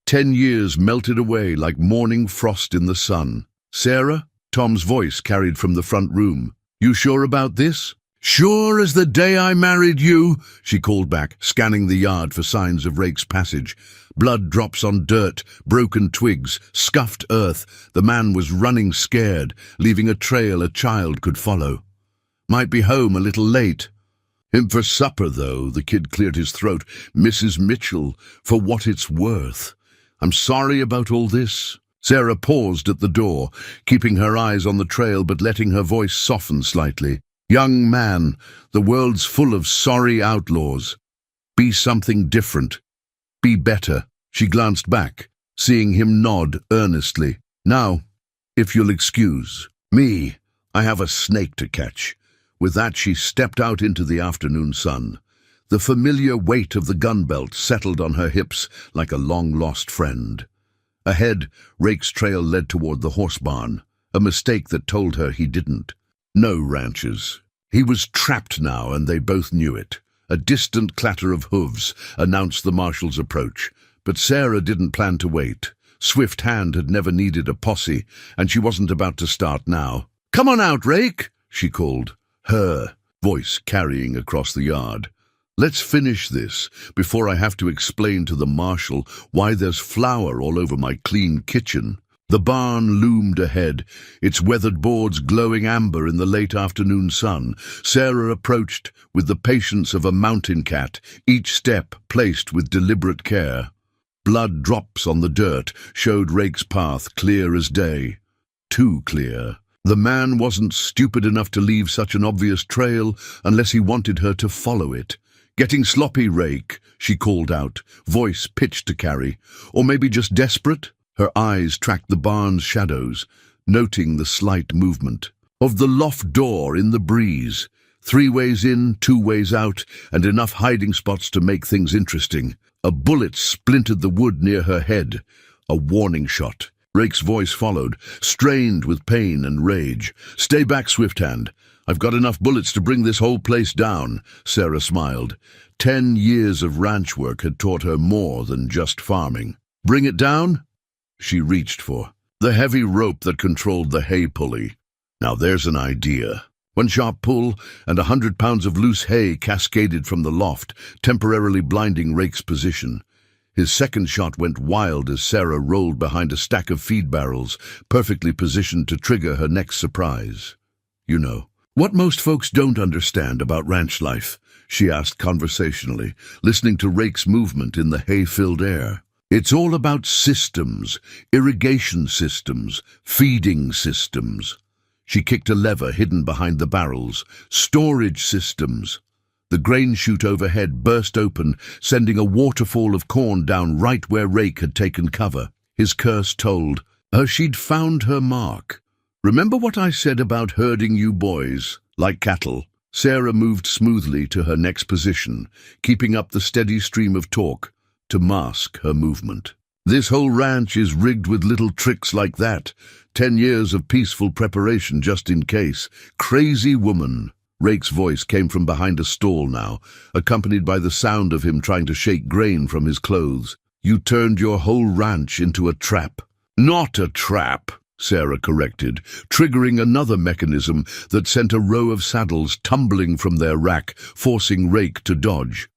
10 years melted away like morning frost in the sun. "Sarah?" Tom's voice carried from the front room. "You sure about this?" "Sure as the day I married you," she called back, scanning the yard for signs of Rake's passage. Blood drops on dirt, broken twigs, scuffed earth. The man was running scared, leaving a trail a child could follow. "Might be home a little late." "Him for supper, though," the kid cleared his throat. "Mrs. Mitchell, for what it's worth. I'm sorry about all this." Sarah paused at the door, keeping her eyes on the trail but letting her voice soften slightly. "Young man, the world's full of sorry outlaws. Be something different. Be better." She glanced back, seeing him nod earnestly. "Now, if you'll excuse me, I have a snake to catch." With that, she stepped out into the afternoon sun. The familiar weight of the gun belt settled on her hips like a long-lost friend. Ahead, Rake's trail led toward the horse barn, a mistake that told her he didn't. No ranches. He was trapped now, and they both knew it. A distant clatter of hooves announced the marshal's approach, but Sarah didn't plan to wait. Swift Hand had never needed a posse, and she wasn't about to start now. "Come on out, Rake," she called, her voice carrying across the yard. "Let's finish this before I have to explain to the marshal why there's flour all over my clean kitchen." The barn loomed ahead, its weathered boards glowing amber in the late afternoon sun. Sarah approached with the patience of a mountain cat, each step placed with deliberate care. Blood drops on the dirt showed Rake's path clear as day. Too clear. The man wasn't stupid enough to leave such an obvious trail unless he wanted her to follow it. "Getting sloppy, Rake," she called out, voice pitched to carry. "Or maybe just desperate?" Her eyes tracked the barn's shadows, noting the slight movement of the loft door in the breeze. 3 ways in, 2 ways out, and enough hiding spots to make things interesting. A bullet splintered the wood near her head. A warning shot. Rake's voice followed, strained with pain and rage. "Stay back, Swift Hand. I've got enough bullets to bring this whole place down." Sarah smiled. 10 years of ranch work had taught her more than just farming. "Bring it down?" She reached for the heavy rope that controlled the hay pulley. "Now there's an idea." One sharp pull, and 100 pounds of loose hay cascaded from the loft, temporarily blinding Rake's position. His second shot went wild as Sarah rolled behind a stack of feed barrels, perfectly positioned to trigger her next surprise. "You know, what most folks don't understand about ranch life?" she asked conversationally, listening to Rake's movement in the hay-filled air. "It's all about systems, irrigation systems, feeding systems." She kicked a lever hidden behind the barrels. "Storage systems." The grain chute overhead burst open, sending a waterfall of corn down right where Rake had taken cover. His curse told her she'd found her mark. "Remember what I said about herding you boys, like cattle?" Sarah moved smoothly to her next position, keeping up the steady stream of talk to mask her movement. "This whole ranch is rigged with little tricks like that. 10 years of peaceful preparation just in case. Crazy woman." Rake's voice came from behind a stall now, accompanied by the sound of him trying to shake grain from his clothes. "You turned your whole ranch into a trap." "Not a trap," Sarah corrected, triggering another mechanism that sent a row of saddles tumbling from their rack, forcing Rake to dodge.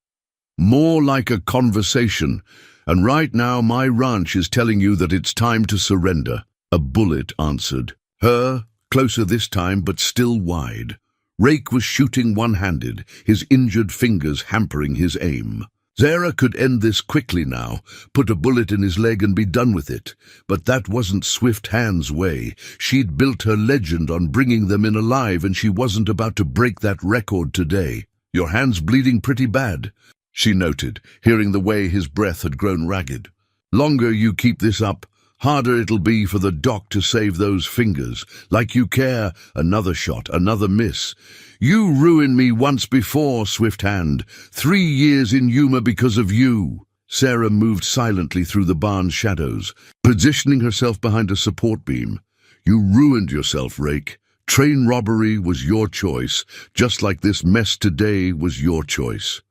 "More like a conversation, and right now my ranch is telling you that it's time to surrender." A bullet answered. Her, closer this time but still wide. Rake was shooting one-handed, his injured fingers hampering his aim. Sarah could end this quickly now, put a bullet in his leg and be done with it. But that wasn't Swift Hand's way. She'd built her legend on bringing them in alive, and she wasn't about to break that record today. "Your hand's bleeding pretty bad," she noted, hearing the way his breath had grown ragged. "Longer you keep this up, harder it'll be for the doc to save those fingers. Like you care." Another shot, another miss. "You ruined me once before, Swift Hand. 3 years in Yuma because of you." Sarah moved silently through the barn's shadows, positioning herself behind a support beam. "You ruined yourself, Rake. Train robbery was your choice, just like this mess today was your choice."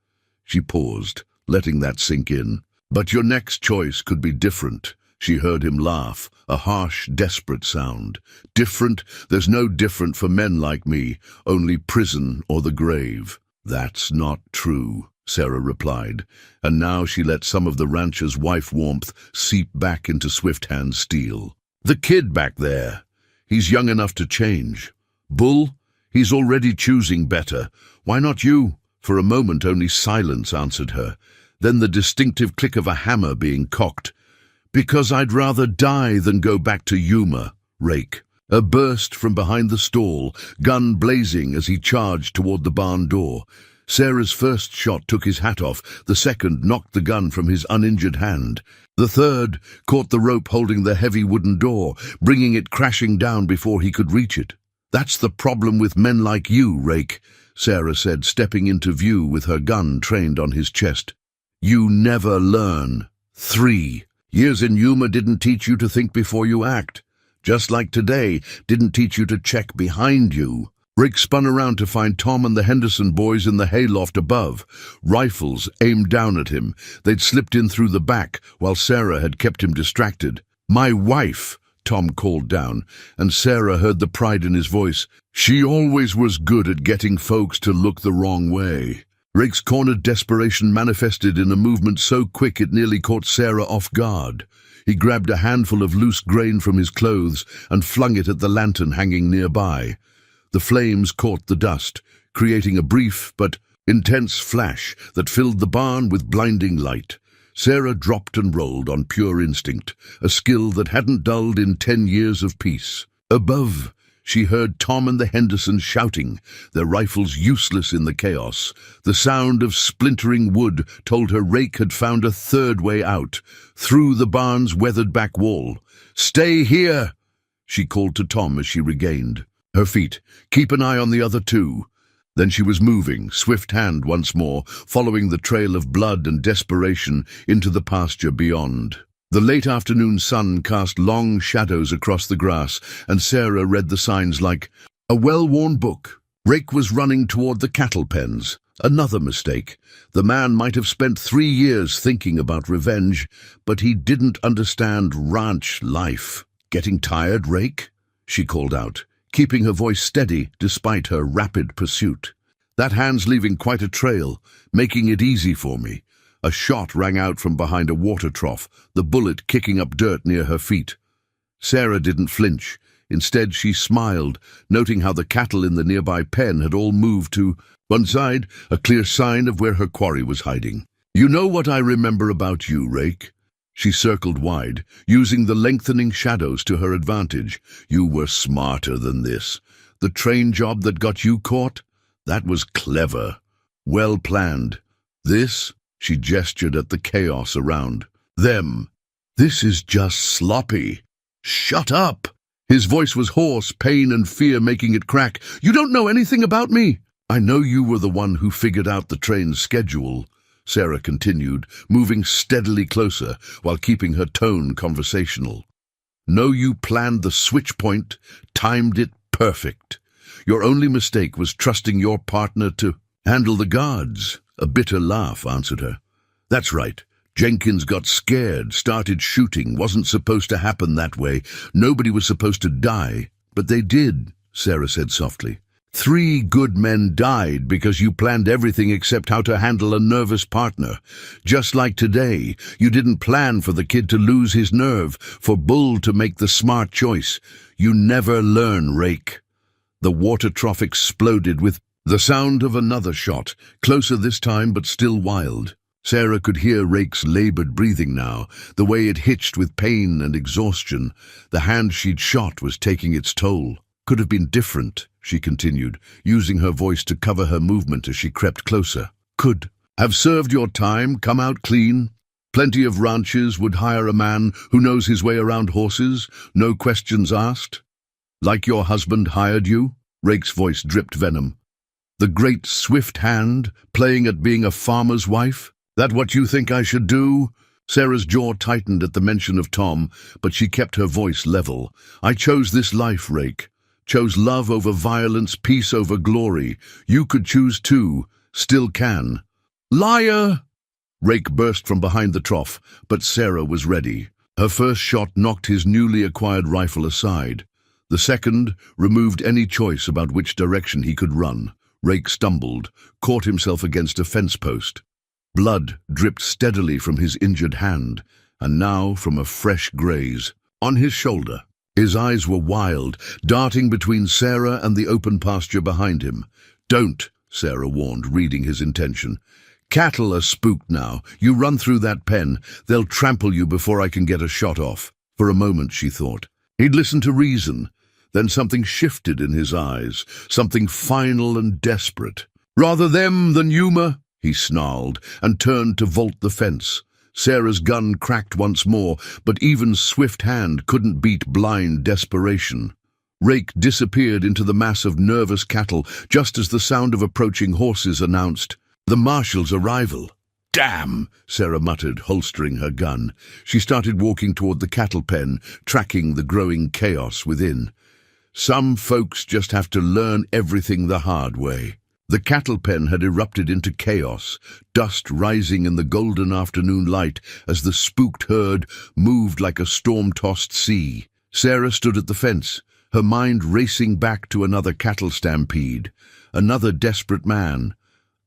She paused, letting that sink in. "But your next choice could be different." She heard him laugh, a harsh, desperate sound. "Different? There's no different for men like me, only prison or the grave." "That's not true," Sarah replied, and now she let some of the rancher's wife warmth seep back into Swift Hand's steel. "The kid back there, he's young enough to change. Bull, he's already choosing better. Why not you?" For a moment only silence answered her, then the distinctive click of a hammer being cocked. "Because I'd rather die than go back to Yuma, Rake." A burst from behind the stall, gun blazing as he charged toward the barn door. Sarah's first shot took his hat off, the second knocked the gun from his uninjured hand. The third caught the rope holding the heavy wooden door, bringing it crashing down before he could reach it. "That's the problem with men like you, Rake," Sarah said, stepping into view with her gun trained on his chest. "You never learn." 3 years in Yuma didn't teach you to think before you act. Just like today didn't teach you to check behind you. Rick spun around to find Tom and the Henderson boys in the hayloft above, rifles aimed down at him. They'd slipped in through the back, while Sarah had kept him distracted. "My wife," Tom called down, and Sarah heard the pride in his voice. "She always was good at getting folks to look the wrong way." Rick's cornered desperation manifested in a movement so quick it nearly caught Sarah off guard. He grabbed a handful of loose grain from his clothes and flung it at the lantern hanging nearby. The flames caught the dust, creating a brief but intense flash that filled the barn with blinding light. Sarah dropped and rolled on pure instinct, a skill that hadn't dulled in 10 years of peace. Above, she heard Tom and the Hendersons shouting, their rifles useless in the chaos. The sound of splintering wood told her Rake had found a third way out, through the barn's weathered back wall. "Stay here," she called to Tom as she regained her feet. "Keep an eye on the other two." Then she was moving, Swift Hand once more, following the trail of blood and desperation into the pasture beyond. The late afternoon sun cast long shadows across the grass, and Sarah read the signs like a well-worn book. Rake was running toward the cattle pens. Another mistake. The man might have spent 3 years thinking about revenge, but he didn't understand ranch life. "Getting tired, Rake?" she called out, keeping her voice steady despite her rapid pursuit. "That hand's leaving quite a trail, making it easy for me." A shot rang out from behind a water trough, the bullet kicking up dirt near her feet. Sarah didn't flinch. Instead, she smiled, noting how the cattle in the nearby pen had all moved to one side, a clear sign of where her quarry was hiding. "You know what I remember about you, Rake?" She circled wide, using the lengthening shadows to her advantage. "You were smarter than this. The train job that got you caught? That was clever. Well planned. This?" She gestured at the chaos around them. "This is just sloppy." "Shut up!" His voice was hoarse, pain and fear making it crack. "You don't know anything about me." "I know you were the one who figured out the train's schedule," Sarah continued, moving steadily closer while keeping her tone conversational. "Know you planned the switch point, timed it perfect. Your only mistake was trusting your partner to handle the guards." A bitter laugh answered her. "That's right. Jenkins got scared, started shooting. Wasn't supposed to happen that way. Nobody was supposed to die. But they did," Sarah said softly. 3 good men died because you planned everything except how to handle a nervous partner. Just like today, you didn't plan for the kid to lose his nerve, for Bull to make the smart choice. You never learn, Rake." The water trough exploded with the sound of another shot, closer this time but still wild. Sarah could hear Rake's labored breathing now, the way it hitched with pain and exhaustion. The hand she'd shot was taking its toll. Could have been different, she continued, using her voice to cover her movement as she crept closer. Could have served your time, come out clean. Plenty of ranches would hire a man who knows his way around horses, no questions asked. Like your husband hired you? Rake's voice dripped venom. The great swift hand, playing at being a farmer's wife? That what you think I should do? Sarah's jaw tightened at the mention of Tom, but she kept her voice level. I chose this life, Rake. Chose love over violence, peace over glory. You could choose too. Still can. Liar! Rake burst from behind the trough, but Sarah was ready. Her first shot knocked his newly acquired rifle aside. The second removed any choice about which direction he could run. Rake stumbled, caught himself against a fence post. Blood dripped steadily from his injured hand, and now from a fresh graze on his shoulder. His eyes were wild, darting between Sarah and the open pasture behind him. Don't, Sarah warned, reading his intention. Cattle are spooked now. You run through that pen, they'll trample you before I can get a shot off. For a moment, she thought. He'd listen to reason. Then something shifted in his eyes, something final and desperate. Rather them than Yuma, he snarled, and turned to vault the fence. Sarah's gun cracked once more, but even swift hand couldn't beat blind desperation. Rake disappeared into the mass of nervous cattle just as the sound of approaching horses announced the marshal's arrival. Damn, Sarah muttered, holstering her gun. She started walking toward the cattle pen, tracking the growing chaos within. Some folks just have to learn everything the hard way. The cattle pen had erupted into chaos, dust rising in the golden afternoon light as the spooked herd moved like a storm-tossed sea. Sarah stood at the fence, her mind racing back to another cattle stampede, another desperate man,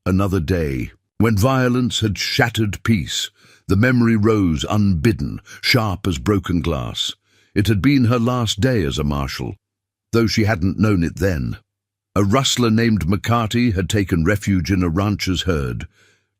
another day. When violence had shattered peace, the memory rose unbidden, sharp as broken glass. It had been her last day as a marshal, though she hadn't known it then. A rustler named McCarty had taken refuge in a rancher's herd,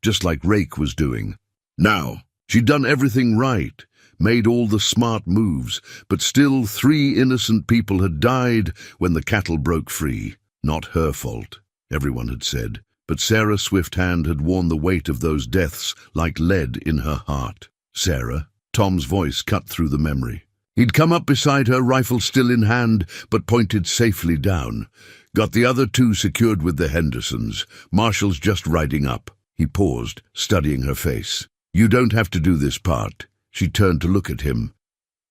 just like Rake was doing. Now, she'd done everything right, made all the smart moves, but still 3 innocent people had died when the cattle broke free. Not her fault, everyone had said, but Sarah Swifthand had worn the weight of those deaths like lead in her heart. Sarah, Tom's voice cut through the memory. He'd come up beside her, rifle still in hand, but pointed safely down. Got the other 2 secured with the Hendersons. Marshall's just riding up. He paused, studying her face. You don't have to do this part. She turned to look at him.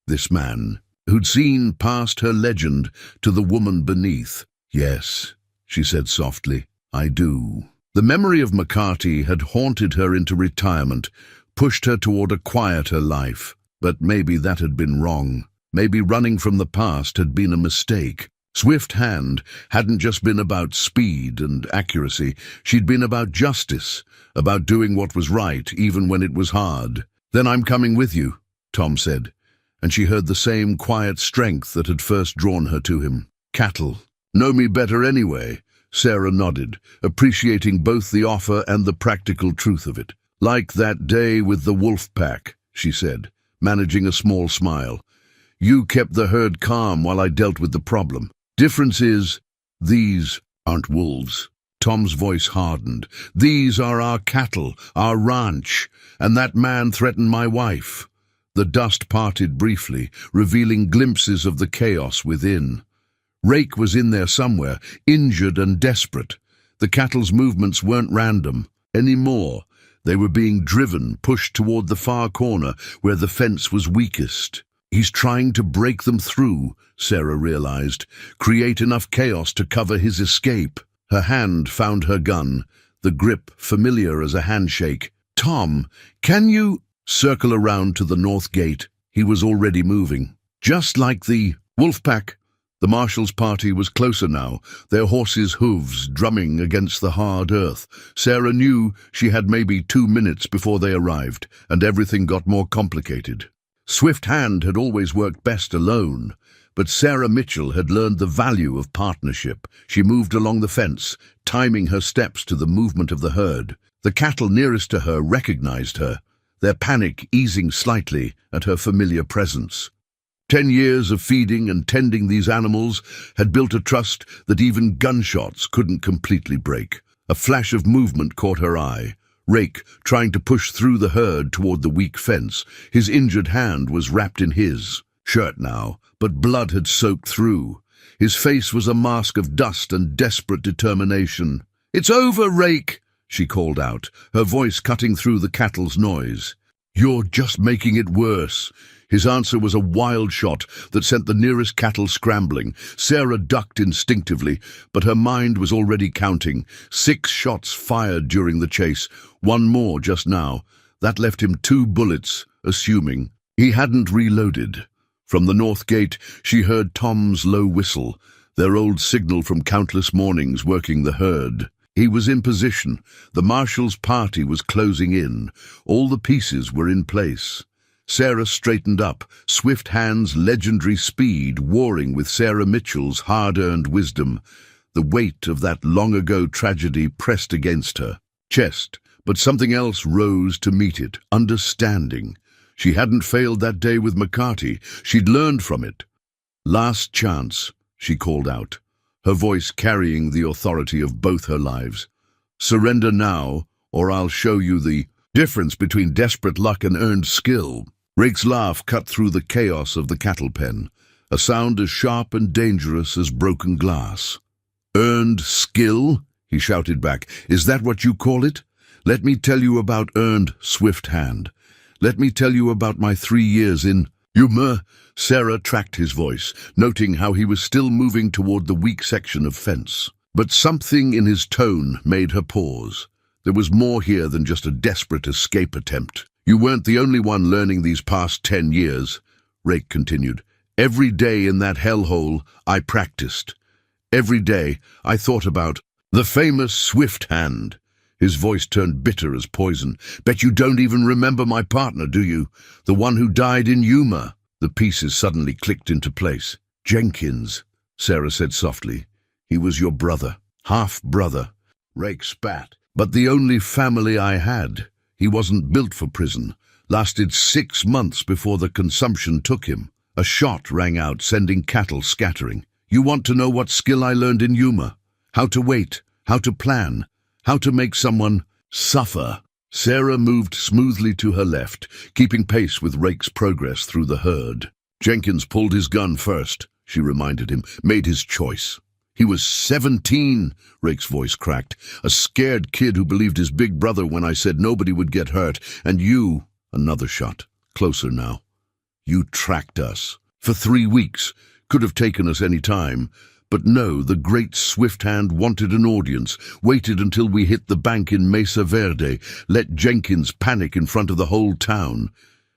This man, who'd seen past her legend to the woman beneath. Yes, she said softly, I do. The memory of McCarty had haunted her into retirement, pushed her toward a quieter life. But maybe that had been wrong. Maybe running from the past had been a mistake. Swift Hand hadn't just been about speed and accuracy. She'd been about justice, about doing what was right, even when it was hard. Then I'm coming with you, Tom said, and she heard the same quiet strength that had first drawn her to him. Cattle. Know me better anyway. Sarah nodded, appreciating both the offer and the practical truth of it. Like that day with the wolf pack, she said, managing a small smile. You kept the herd calm while I dealt with the problem. Difference is, these aren't wolves. Tom's voice hardened. These are our cattle, our ranch, and that man threatened my wife. The dust parted briefly, revealing glimpses of the chaos within. Rake was in there somewhere, injured and desperate. The cattle's movements weren't random anymore. They were being driven, pushed toward the far corner where the fence was weakest. He's trying to break them through, Sarah realized, create enough chaos to cover his escape. Her hand found her gun, the grip familiar as a handshake. Tom, can you circle around to the north gate? He was already moving. Just like the wolf pack. The marshal's party was closer now, their horses' hooves drumming against the hard earth. Sarah knew she had maybe 2 minutes before they arrived, and everything got more complicated. Swift Hand had always worked best alone, But Sarah Mitchell had learned the value of partnership. She moved along the fence, timing her steps to the movement of the herd. The cattle nearest to her recognized her, their panic easing slightly at her familiar presence. 10 years of feeding and tending these animals had built a trust that even gunshots couldn't completely break. A flash of movement caught her eye. Rake, trying to push through the herd toward the weak fence. His injured hand was wrapped in his shirt now, but blood had soaked through. His face was a mask of dust and desperate determination. "It's over, Rake!" she called out, her voice cutting through the cattle's noise. "You're just making it worse." His answer was a wild shot that sent the nearest cattle scrambling. Sarah ducked instinctively, but her mind was already counting. 6 shots fired during the chase, 1 more just now. That left him 2 bullets, assuming he hadn't reloaded. From the north gate, she heard Tom's low whistle, their old signal from countless mornings working the herd. He was in position. The marshal's party was closing in. All the pieces were in place. Sarah straightened up, Swift Hand's legendary speed warring with Sarah Mitchell's hard-earned wisdom. The weight of that long-ago tragedy pressed against her chest, but something else rose to meet it, understanding. She hadn't failed that day with McCarty. She'd learned from it. "Last chance," she called out, her voice carrying the authority of both her lives. "Surrender now, or I'll show you the difference between desperate luck and earned skill." Rake's laugh cut through the chaos of the cattle pen, a sound as sharp and dangerous as broken glass. "Earned skill?" he shouted back. "Is that what you call it? Let me tell you about earned Swift Hand. Let me tell you about my 3 years in Immerse." Sarah tracked his voice, noting how he was still moving toward the weak section of fence. But something in his tone made her pause. There was more here than just a desperate escape attempt. "You weren't the only one learning these past 10 years, Rake continued. "Every day in that hellhole, I practiced. Every day, I thought about the famous Swift Hand." His voice turned bitter as poison. "Bet you don't even remember my partner, do you? The one who died in Yuma." The pieces suddenly clicked into place. "Jenkins," Sarah said softly. "He was your brother, half-brother." Rake spat. "But the only family I had. He wasn't built for prison. Lasted 6 months before the consumption took him." A shot rang out, sending cattle scattering. "You want to know what skill I learned in Yuma? How to wait, how to plan, how to make someone suffer." Sarah moved smoothly to her left, keeping pace with Rake's progress through the herd. "Jenkins pulled his gun first," she reminded him, "made his choice. He was 17, Rake's voice cracked. "A scared kid who believed his big brother when I said nobody would get hurt. And you," another shot, closer now, "you tracked us. For 3 weeks. Could have taken us any time. But no, the great Swift Hand wanted an audience, waited until we hit the bank in Mesa Verde, let Jenkins panic in front of the whole town."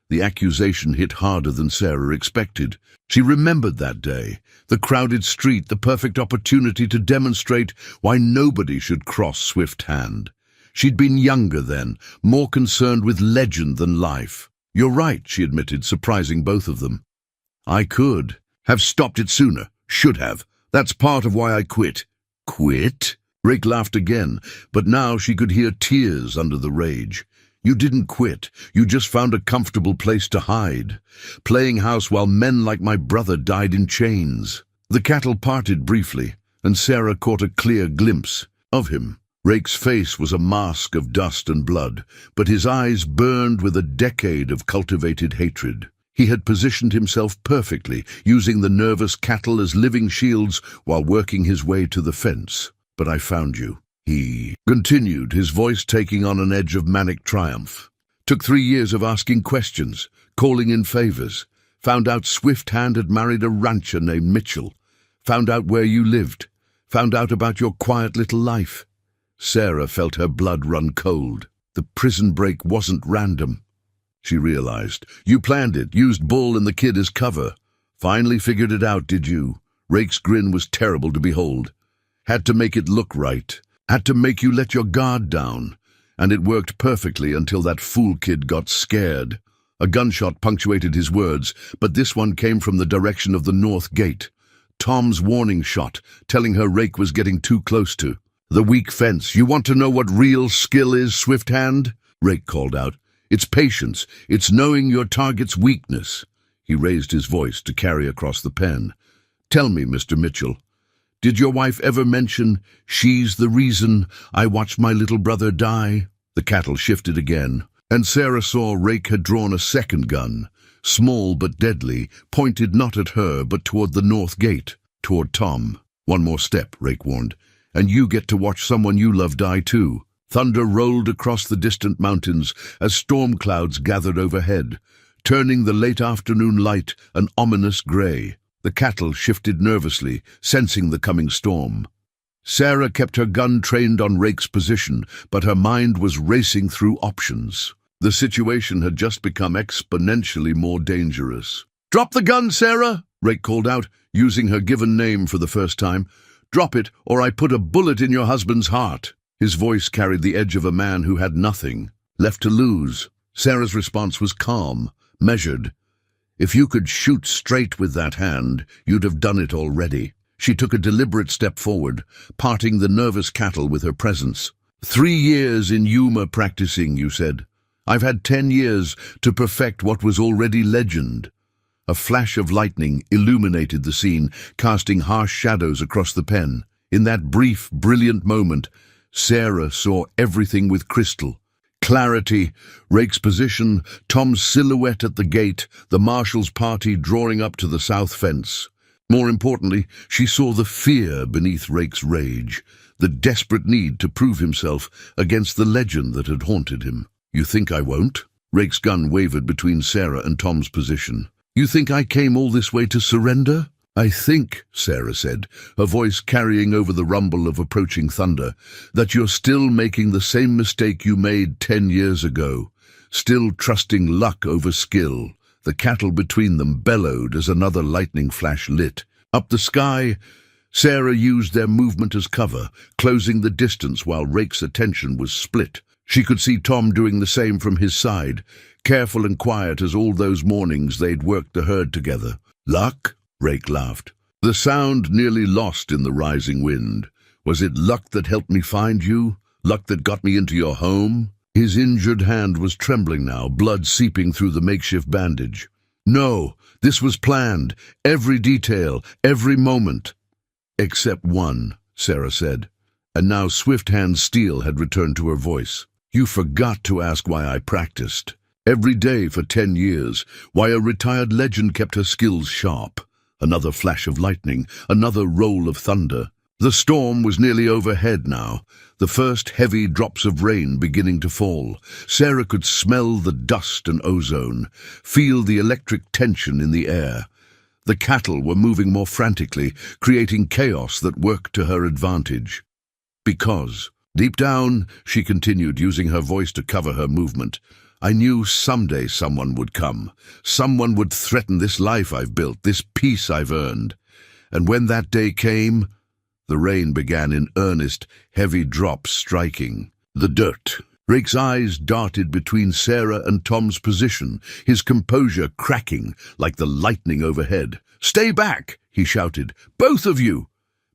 The accusation hit harder than Sarah expected. She remembered that day, the crowded street, the perfect opportunity to demonstrate why nobody should cross Swift Hand. She'd been younger then, more concerned with legend than life. "You're right," she admitted, surprising both of them. "I could have stopped it sooner. Should have. That's part of why I quit." "Quit?" Rake laughed again, but now she could hear tears under the rage. "You didn't quit. You just found a comfortable place to hide, playing house while men like my brother died in chains." The cattle parted briefly, and Sarah caught a clear glimpse of him. Rake's face was a mask of dust and blood, but his eyes burned with a decade of cultivated hatred. He had positioned himself perfectly, using the nervous cattle as living shields while working his way to the fence. "But I found you," he continued, his voice taking on an edge of manic triumph. "Took 3 years of asking questions, calling in favors. Found out Swift Hand had married a rancher named Mitchell. Found out where you lived. Found out about your quiet little life." Sarah felt her blood run cold. The prison break wasn't random, she realized. "You planned it, used Bull and the kid as cover. Finally figured it out, did you?" Rake's grin was terrible to behold. "Had to make it look right. Had to make you let your guard down. And it worked perfectly until that fool kid got scared." A gunshot punctuated his words, but this one came from the direction of the north gate. Tom's warning shot, telling her Rake was getting too close to the weak fence. "You want to know what real skill is, Swift Hand?" Rake called out. "It's patience. It's knowing your target's weakness." He raised his voice to carry across the pen. "Tell me, Mr. Mitchell, did your wife ever mention she's the reason I watched my little brother die?" The cattle shifted again, and Sarah saw Rake had drawn a second gun, small but deadly, pointed not at her but toward the north gate, toward Tom. "One more step," Rake warned, "and you get to watch someone you love die too." Thunder rolled across the distant mountains as storm clouds gathered overhead, turning the late afternoon light an ominous grey. The cattle shifted nervously, sensing the coming storm. Sarah kept her gun trained on Rake's position, but her mind was racing through options. The situation had just become exponentially more dangerous. "Drop the gun, Sarah!" Rake called out, using her given name for the first time. "Drop it, or I put a bullet in your husband's heart." His voice carried the edge of a man who had nothing left to lose. Sarah's response was calm, measured. "If you could shoot straight with that hand, you'd have done it already." She took a deliberate step forward, parting the nervous cattle with her presence. "3 years in Yuma practicing, you said. I've had 10 years to perfect what was already legend." A flash of lightning illuminated the scene, casting harsh shadows across the pen. In that brief, brilliant moment, Sarah saw everything with crystal clarity: Rake's position, Tom's silhouette at the gate, the marshal's party drawing up to the south fence. More importantly, she saw the fear beneath Rake's rage, the desperate need to prove himself against the legend that had haunted him. "You think I won't?" Rake's gun wavered between Sarah and Tom's position. "You think I came all this way to surrender?" "I think," Sarah said, her voice carrying over the rumble of approaching thunder, "that you're still making the same mistake you made 10 years ago, still trusting luck over skill." The cattle between them bellowed as another lightning flash lit up the sky. Sarah used their movement as cover, closing the distance while Rake's attention was split. She could see Tom doing the same from his side, careful and quiet as all those mornings they'd worked the herd together. "Luck?" Rake laughed, the sound nearly lost in the rising wind. "Was it luck that helped me find you? Luck that got me into your home?" His injured hand was trembling now, blood seeping through the makeshift bandage. "No, this was planned. Every detail, every moment." "Except one," Sarah said, and now Swift Hand's steel had returned to her voice. "You forgot to ask why I practiced. Every day for 10 years, why a retired legend kept her skills sharp." Another flash of lightning, another roll of thunder. The storm was nearly overhead now, the first heavy drops of rain beginning to fall. Sarah could smell the dust and ozone, feel the electric tension in the air. The cattle were moving more frantically, creating chaos that worked to her advantage. "Because, deep down," she continued, using her voice to cover her movement, "I knew someday someone would come. Someone would threaten this life I've built, this peace I've earned. And when that day came, the rain began in earnest, heavy drops striking the dirt." Rake's eyes darted between Sarah and Tom's position, his composure cracking like the lightning overhead. "Stay back!" he shouted. "Both of you!"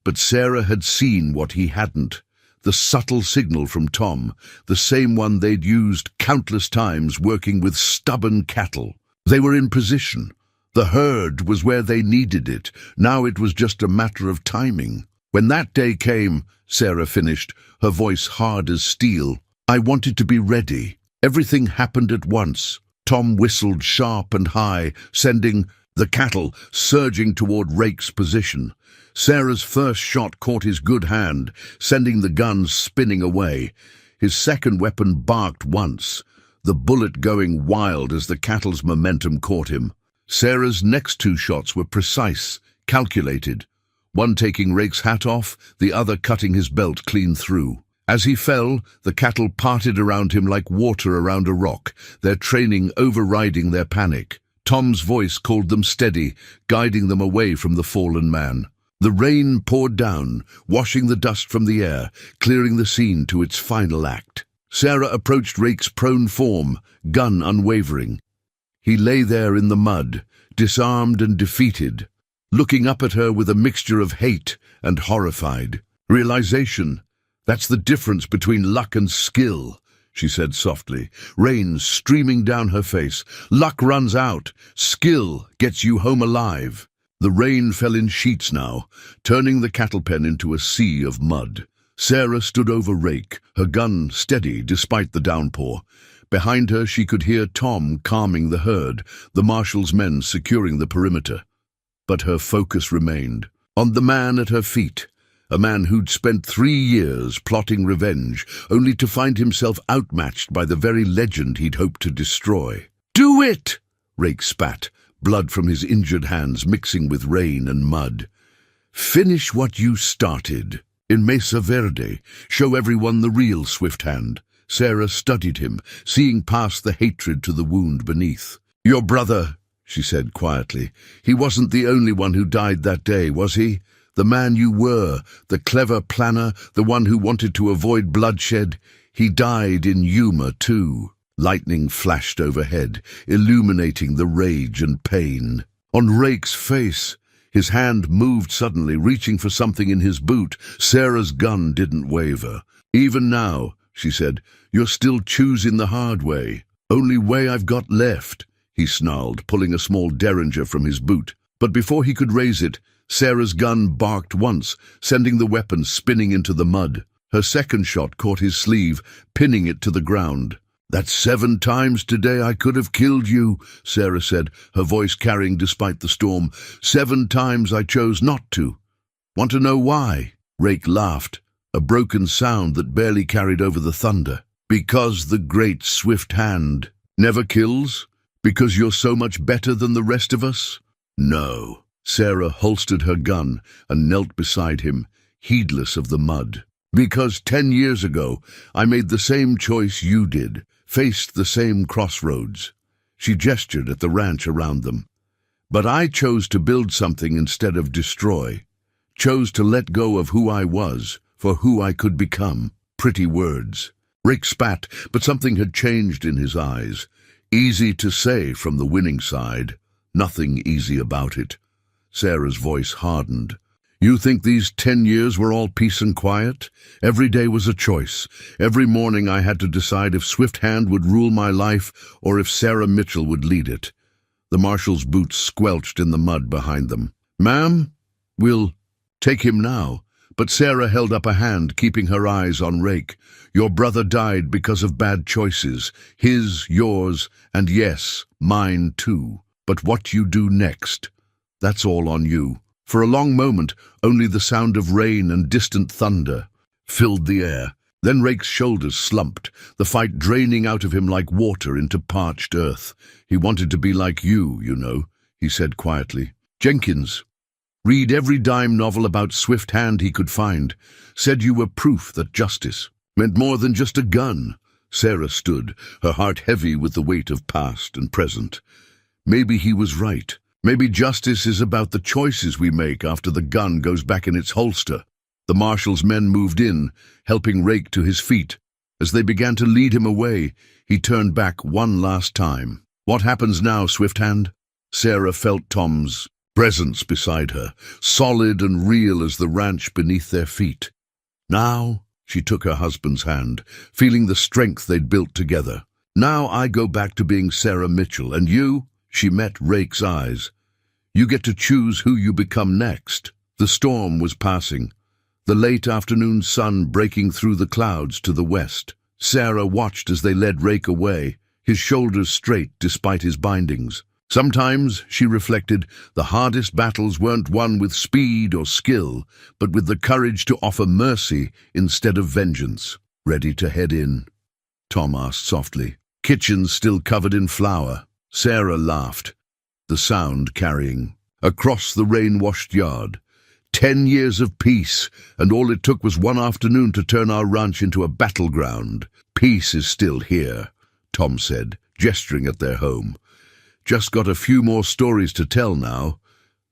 But Sarah had seen what he hadn't. The subtle signal from Tom, the same one they'd used countless times working with stubborn cattle. They were in position. The herd was where they needed it. Now it was just a matter of timing. "When that day came," Sarah finished, her voice hard as steel, "I wanted to be ready. Everything happened at once." Tom whistled sharp and high, sending the cattle surging toward Rake's position. Sarah's first shot caught his good hand, sending the gun spinning away. His second weapon barked once, the bullet going wild as the cattle's momentum caught him. Sarah's next 2 shots were precise, calculated, one taking Rake's hat off, the other cutting his belt clean through. As he fell, the cattle parted around him like water around a rock, their training overriding their panic. Tom's voice called them steady, guiding them away from the fallen man. The rain poured down, washing the dust from the air, clearing the scene to its final act. Sarah approached Rake's prone form, gun unwavering. He lay there in the mud, disarmed and defeated, looking up at her with a mixture of hate and horrified. Realization, that's the difference between luck and skill, she said softly, rain streaming down her face. Luck runs out, skill gets you home alive. The rain fell in sheets now, turning the cattle pen into a sea of mud. Sarah stood over Rake, her gun steady despite the downpour. Behind her she could hear Tom calming the herd, the marshal's men securing the perimeter. But her focus remained on the man at her feet, a man who'd spent 3 years plotting revenge, only to find himself outmatched by the very legend he'd hoped to destroy. "Do it!" Rake spat, blood from his injured hands mixing with rain and mud. "Finish what you started. In Mesa Verde, show everyone the real Swift Hand." Sarah studied him, seeing past the hatred to the wound beneath. "Your brother," she said quietly. "He wasn't the only one who died that day, was he? The man you were, the clever planner, the one who wanted to avoid bloodshed. He died in Yuma, too." Lightning flashed overhead, illuminating the rage and pain. On Rake's face, his hand moved suddenly, reaching for something in his boot. Sarah's gun didn't waver. "Even now," she said, "you're still choosing the hard way." "Only way I've got left," he snarled, pulling a small derringer from his boot. But before he could raise it, Sarah's gun barked once, sending the weapon spinning into the mud. Her second shot caught his sleeve, pinning it to the ground. "That's 7 times today I could have killed you," Sarah said, her voice carrying despite the storm. "7 times I chose not to. Want to know why?" Rake laughed, a broken sound that barely carried over the thunder. "Because the great Swift Hand never kills? Because you're so much better than the rest of us?" "No." Sarah holstered her gun and knelt beside him, heedless of the mud. "Because 10 years ago I made the same choice you did, faced the same crossroads." She gestured at the ranch around them. "But I chose to build something instead of destroy. Chose to let go of who I was for who I could become." Pretty words. Rick spat, but something had changed in his eyes. Easy to say from the winning side. Nothing easy about it. Sarah's voice hardened. "You think these 10 years were all peace and quiet? Every day was a choice. Every morning I had to decide if Swift Hand would rule my life or if Sarah Mitchell would lead it." The marshal's boots squelched in the mud behind them. "Ma'am, we'll take him now." But Sarah held up a hand, keeping her eyes on Rake. "Your brother died because of bad choices. His, yours, and yes, mine too. But what you do next, that's all on you." For a long moment, only the sound of rain and distant thunder filled the air. Then Rake's shoulders slumped, the fight draining out of him like water into parched earth. "He wanted to be like you know," he said quietly. "Jenkins. Read every dime novel about Swift Hand he could find. Said you were proof that justice meant more than just a gun." Sarah stood, her heart heavy with the weight of past and present. Maybe he was right. Maybe justice is about the choices we make after the gun goes back in its holster. The marshal's men moved in, helping Rake to his feet. As they began to lead him away, he turned back one last time. "What happens now, Swift Hand?" Sarah felt Tom's presence beside her, solid and real as the ranch beneath their feet. "Now," she took her husband's hand, feeling the strength they'd built together. "Now I go back to being Sarah Mitchell, and you," she met Rake's eyes, "you get to choose who you become next." The storm was passing, the late afternoon sun breaking through the clouds to the west. Sarah watched as they led Rake away, his shoulders straight despite his bindings. Sometimes, she reflected, the hardest battles weren't won with speed or skill, but with the courage to offer mercy instead of vengeance. "Ready to head in?" Tom asked softly. "Kitchen still covered in flour." Sarah laughed, the sound carrying across the rain-washed yard. 10 years of peace, and all it took was one afternoon to turn our ranch into a battleground. "Peace is still here," Tom said, gesturing at their home. "Just got a few more stories to tell now."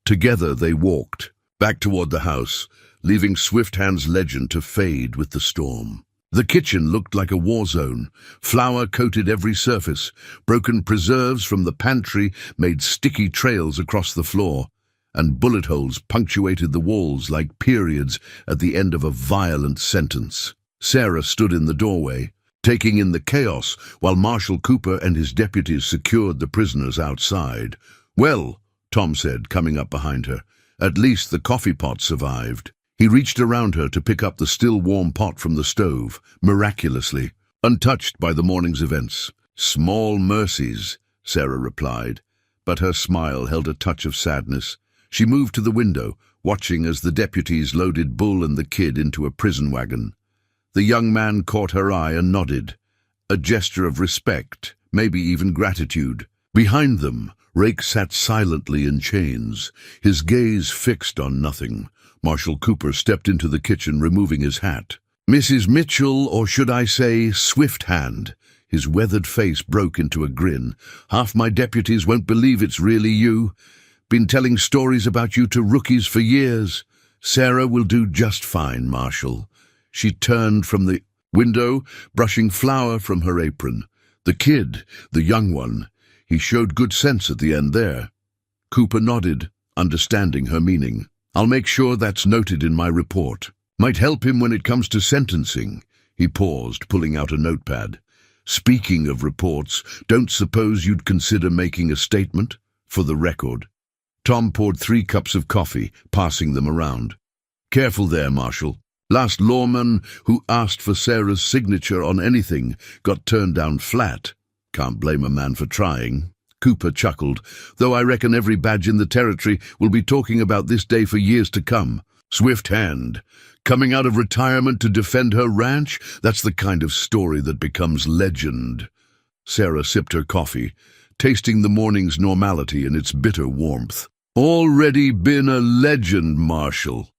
Together they walked back toward the house, leaving Swift Hand's legend to fade with the storm. The kitchen looked like a war zone. Flour coated every surface. Broken preserves from the pantry made sticky trails across the floor, and bullet holes punctuated the walls like periods at the end of a violent sentence. Sarah stood in the doorway, taking in the chaos, while Marshal Cooper and his deputies secured the prisoners outside. "Well," Tom said, coming up behind her, "at least the coffee pot survived." He reached around her to pick up the still-warm pot from the stove, miraculously, untouched by the morning's events. "Small mercies," Sarah replied, but her smile held a touch of sadness. She moved to the window, watching as the deputies loaded Bull and the kid into a prison wagon. The young man caught her eye and nodded, a gesture of respect, maybe even gratitude. Behind them, Rake sat silently in chains, his gaze fixed on nothing. Marshal Cooper stepped into the kitchen, removing his hat. "Mrs. Mitchell, or should I say Swift Hand?" His weathered face broke into a grin. "Half my deputies won't believe it's really you. Been telling stories about you to rookies for years. Sarah will do just fine, Marshal." She turned from the window, brushing flour from her apron. The kid, the young one, he showed good sense at the end there. Cooper nodded, understanding her meaning. "I'll make sure that's noted in my report. Might help him when it comes to sentencing." He paused, pulling out a notepad. "Speaking of reports, don't suppose you'd consider making a statement? For the record." Tom poured 3 cups of coffee, passing them around. "Careful there, Marshal. Last lawman who asked for Sarah's signature on anything got turned down flat. Can't blame a man for trying." Cooper chuckled, "Though I reckon every badge in the territory will be talking about this day for years to come. Swift Hand, coming out of retirement to defend her ranch? That's the kind of story that becomes legend." Sarah sipped her coffee, tasting the morning's normality in its bitter warmth. "Already been a legend, Marshal.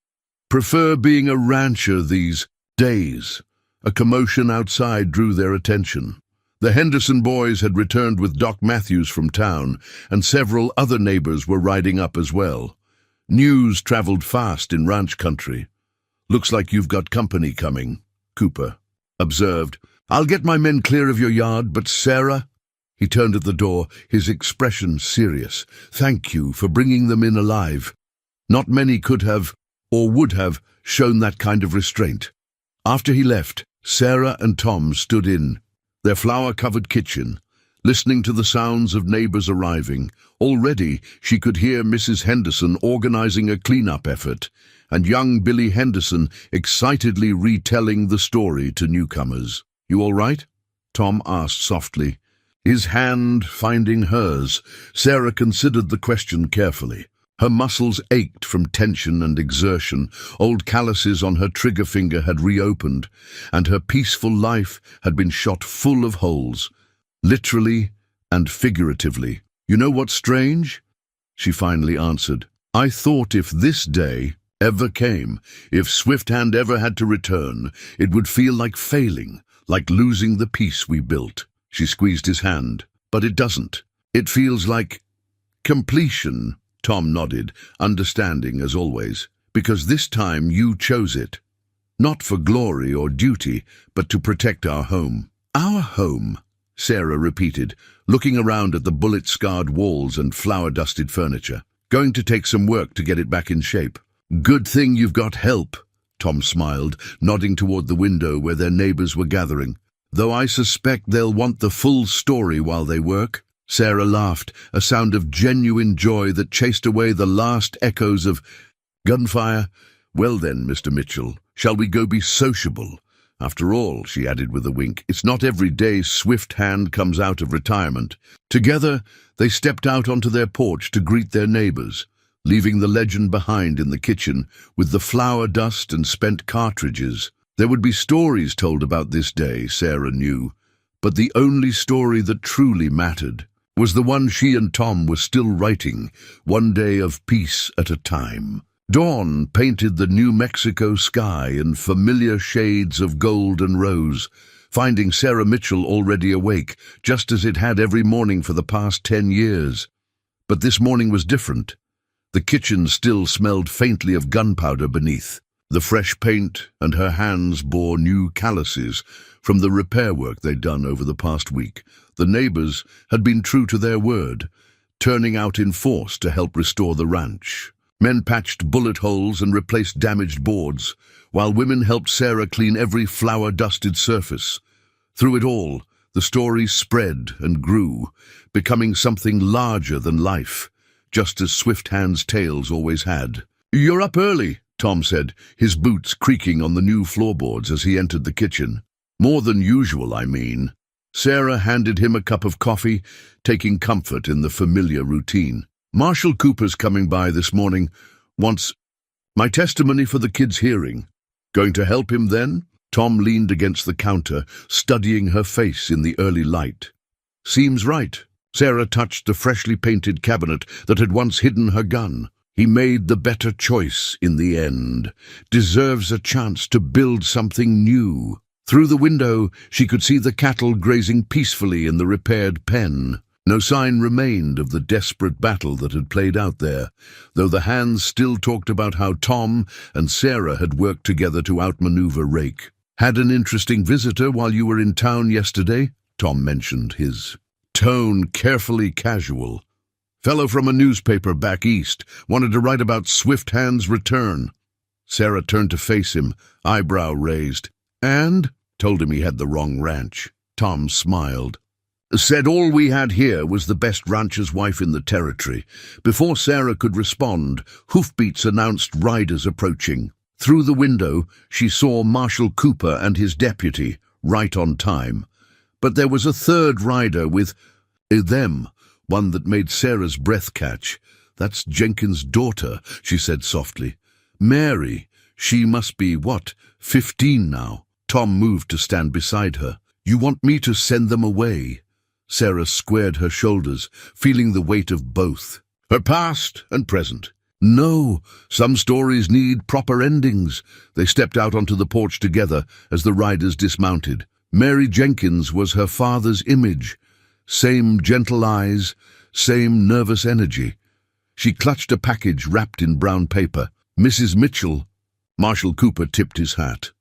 Prefer being a rancher these days." A commotion outside drew their attention. The Henderson boys had returned with Doc Matthews from town, and several other neighbors were riding up as well. News traveled fast in ranch country. "Looks like you've got company coming," Cooper observed. "I'll get my men clear of your yard, but Sarah—" He turned at the door, his expression serious. "Thank you for bringing them in alive. Not many could have, or would have, shown that kind of restraint." After he left, Sarah and Tom stood in their flour-covered kitchen, listening to the sounds of neighbors arriving. Already she could hear Mrs. Henderson organizing a cleanup effort, and young Billy Henderson excitedly retelling the story to newcomers. "You all right?" Tom asked softly, his hand finding hers. Sarah considered the question carefully. Her muscles ached from tension and exertion. Old calluses on her trigger finger had reopened, and her peaceful life had been shot full of holes, literally and figuratively. "You know what's strange?" she finally answered. "I thought if this day ever came, if Swift Hand ever had to return, it would feel like failing, like losing the peace we built." She squeezed his hand. "But it doesn't. It feels like completion." Tom nodded, understanding as always. "Because this time you chose it. Not for glory or duty, but to protect our home." "Our home," Sarah repeated, looking around at the bullet-scarred walls and flour-dusted furniture. "Going to take some work to get it back in shape." "Good thing you've got help," Tom smiled, nodding toward the window where their neighbors were gathering. "Though I suspect they'll want the full story while they work." Sarah laughed, a sound of genuine joy that chased away the last echoes of gunfire. "Well then, Mr. Mitchell, shall we go be sociable? After all," she added with a wink, "it's not every day Swift Hand comes out of retirement." Together, they stepped out onto their porch to greet their neighbors, leaving the legend behind in the kitchen with the flour dust and spent cartridges. There would be stories told about this day, Sarah knew, but the only story that truly mattered was the one she and Tom were still writing, one day of peace at a time. Dawn painted the New Mexico sky in familiar shades of gold and rose, finding Sarah Mitchell already awake, just as it had every morning for the past 10 years. But this morning was different. The kitchen still smelled faintly of gunpowder beneath. The fresh paint and her hands bore new calluses from the repair work they'd done over the past week. The neighbors had been true to their word, turning out in force to help restore the ranch. Men patched bullet holes and replaced damaged boards, while women helped Sarah clean every flour-dusted surface. Through it all, the story spread and grew, becoming something larger than life, just as Swift Hand's tales always had. "You're up early," Tom said, his boots creaking on the new floorboards as he entered the kitchen. "More than usual, I mean." Sarah handed him a cup of coffee, taking comfort in the familiar routine. "Marshal Cooper's coming by this morning. Wants my testimony for the kid's hearing. Going to help him then?" Tom leaned against the counter, studying her face in the early light. "Seems right." Sarah touched the freshly painted cabinet that had once hidden her gun. "He made the better choice in the end. Deserves a chance to build something new." Through the window, she could see the cattle grazing peacefully in the repaired pen. No sign remained of the desperate battle that had played out there, though the hands still talked about how Tom and Sarah had worked together to outmaneuver Rake. "Had an interesting visitor while you were in town yesterday," Tom mentioned, his tone carefully casual. "Fellow from a newspaper back east, wanted to write about Swift Hand's return." Sarah turned to face him, eyebrow raised. "And?" Told him he had the wrong ranch. Tom smiled. "Said all we had here was the best rancher's wife in the territory." Before Sarah could respond, hoofbeats announced riders approaching. Through the window, she saw Marshal Cooper and his deputy, right on time. But there was a third rider with them, one that made Sarah's breath catch. "That's Jenkins' daughter," she said softly. "Mary. She must be, 15 now?" Tom moved to stand beside her. "You want me to send them away?" Sarah squared her shoulders, feeling the weight of both. Her past and present. "No, some stories need proper endings." They stepped out onto the porch together as the riders dismounted. Mary Jenkins was her father's image. Same gentle eyes, same nervous energy. She clutched a package wrapped in brown paper. "Mrs. Mitchell." Marshal Cooper tipped his hat.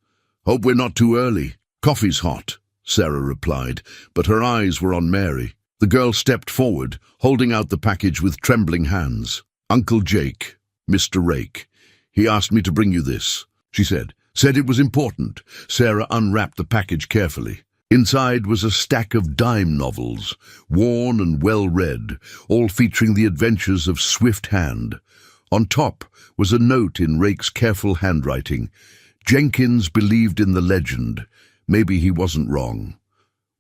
"Hope we're not too early." "Coffee's hot," Sarah replied, but her eyes were on Mary. The girl stepped forward, holding out the package with trembling hands. "Uncle Jake, Mr. Rake. He asked me to bring you this," she said. "Said it was important." Sarah unwrapped the package carefully. Inside was a stack of dime novels, worn and well-read, all featuring the adventures of Swift Hand. On top was a note in Rake's careful handwriting. Jenkins believed in the legend. Maybe he wasn't wrong.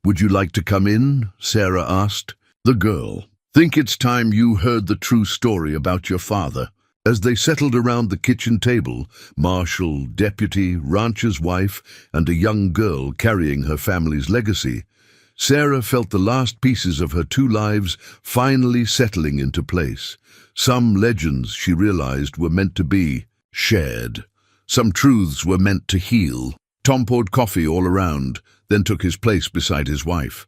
"Would you like to come in?" Sarah asked. The girl. "Think it's time you heard the true story about your father." As they settled around the kitchen table, marshal, deputy, rancher's wife, and a young girl carrying her family's legacy, Sarah felt the last pieces of her two lives finally settling into place. Some legends, she realized, were meant to be shared. Some truths were meant to heal. Tom poured coffee all around, then took his place beside his wife.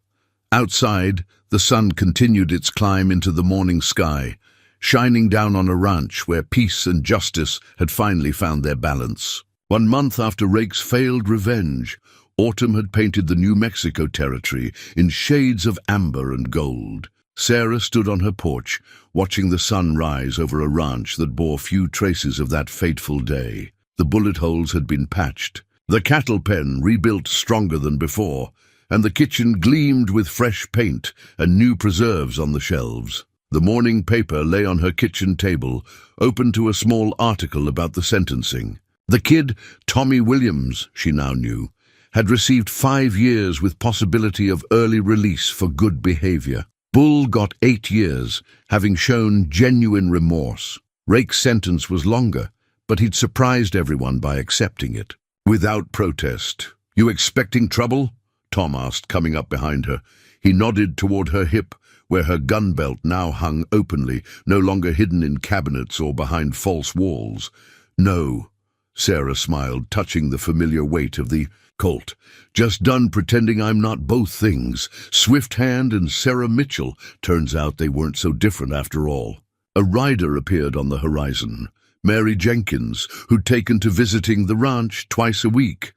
Outside, the sun continued its climb into the morning sky, shining down on a ranch where peace and justice had finally found their balance. 1 month after Rake's failed revenge, autumn had painted the New Mexico territory in shades of amber and gold. Sarah stood on her porch, watching the sun rise over a ranch that bore few traces of that fateful day. The bullet holes had been patched, the cattle pen rebuilt stronger than before, and the kitchen gleamed with fresh paint and new preserves on the shelves. The morning paper lay on her kitchen table, open to a small article about the sentencing. The kid, Tommy Williams, she now knew, had received 5 years with possibility of early release for good behavior. Bull got 8 years, having shown genuine remorse. Rake's sentence was longer, but he'd surprised everyone by accepting it. Without protest. "You expecting trouble?" Tom asked, coming up behind her. He nodded toward her hip, where her gun belt now hung openly, no longer hidden in cabinets or behind false walls. "No," Sarah smiled, touching the familiar weight of the Colt. "Just done pretending I'm not both things. Swift Hand and Sarah Mitchell. Turns out they weren't so different after all." A rider appeared on the horizon. Mary Jenkins, who'd taken to visiting the ranch twice a week.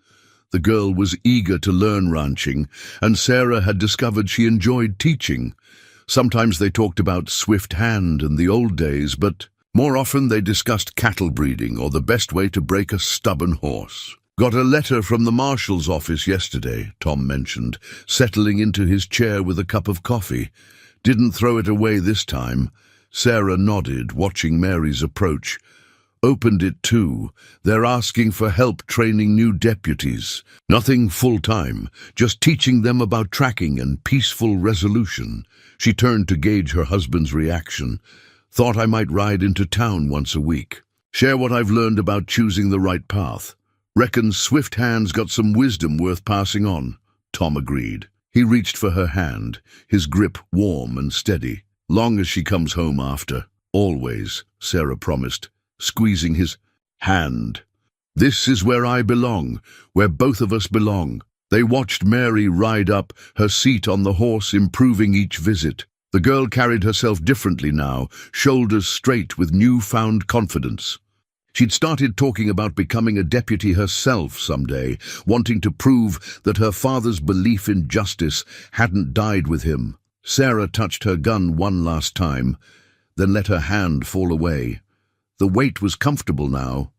The girl was eager to learn ranching, and Sarah had discovered she enjoyed teaching. Sometimes they talked about Swift Hand and the old days, but more often they discussed cattle breeding or the best way to break a stubborn horse. "Got a letter from the marshal's office yesterday," Tom mentioned, settling into his chair with a cup of coffee. "Didn't throw it away this time." Sarah nodded, watching Mary's approach. "Opened it too. They're asking for help training new deputies. Nothing full-time, just teaching them about tracking and peaceful resolution." She turned to gauge her husband's reaction. "Thought I might ride into town once a week. Share what I've learned about choosing the right path. Reckon Swift Hand's got some wisdom worth passing on." Tom agreed. He reached for her hand, his grip warm and steady. "Long as she comes home after." "Always," Sarah promised, squeezing his hand. "This is where I belong, where both of us belong." They watched Mary ride up, her seat on the horse improving each visit. The girl carried herself differently now, shoulders straight with newfound confidence. She'd started talking about becoming a deputy herself someday, wanting to prove that her father's belief in justice hadn't died with him. Sarah touched her gun one last time, then let her hand fall away. The weight was comfortable now,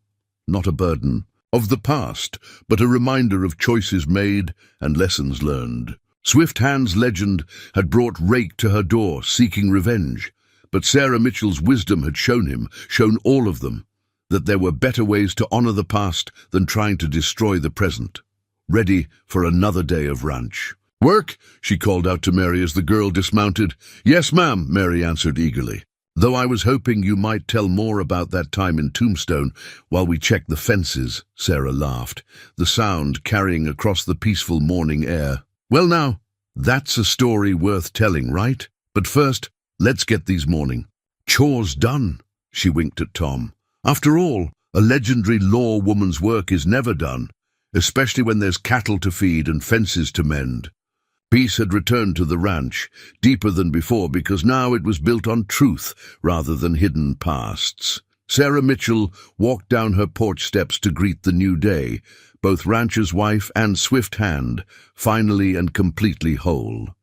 not a burden of the past, but a reminder of choices made and lessons learned. Swift Hand's legend had brought Rake to her door, seeking revenge, but Sarah Mitchell's wisdom had shown all of them, that there were better ways to honor the past than trying to destroy the present. Ready for another day of ranch. "Work?" she called out to Mary as the girl dismounted. "Yes, ma'am," Mary answered eagerly. "Though I was hoping you might tell more about that time in Tombstone while we checked the fences," Sarah laughed, the sound carrying across the peaceful morning air. "Well now, that's a story worth telling, right? But first, let's get these morning chores done." She winked at Tom. "After all, a legendary law woman's work is never done, especially when there's cattle to feed and fences to mend." Peace had returned to the ranch, deeper than before because now it was built on truth rather than hidden pasts. Sarah Mitchell walked down her porch steps to greet the new day, both rancher's wife and Swift Hand, finally and completely whole.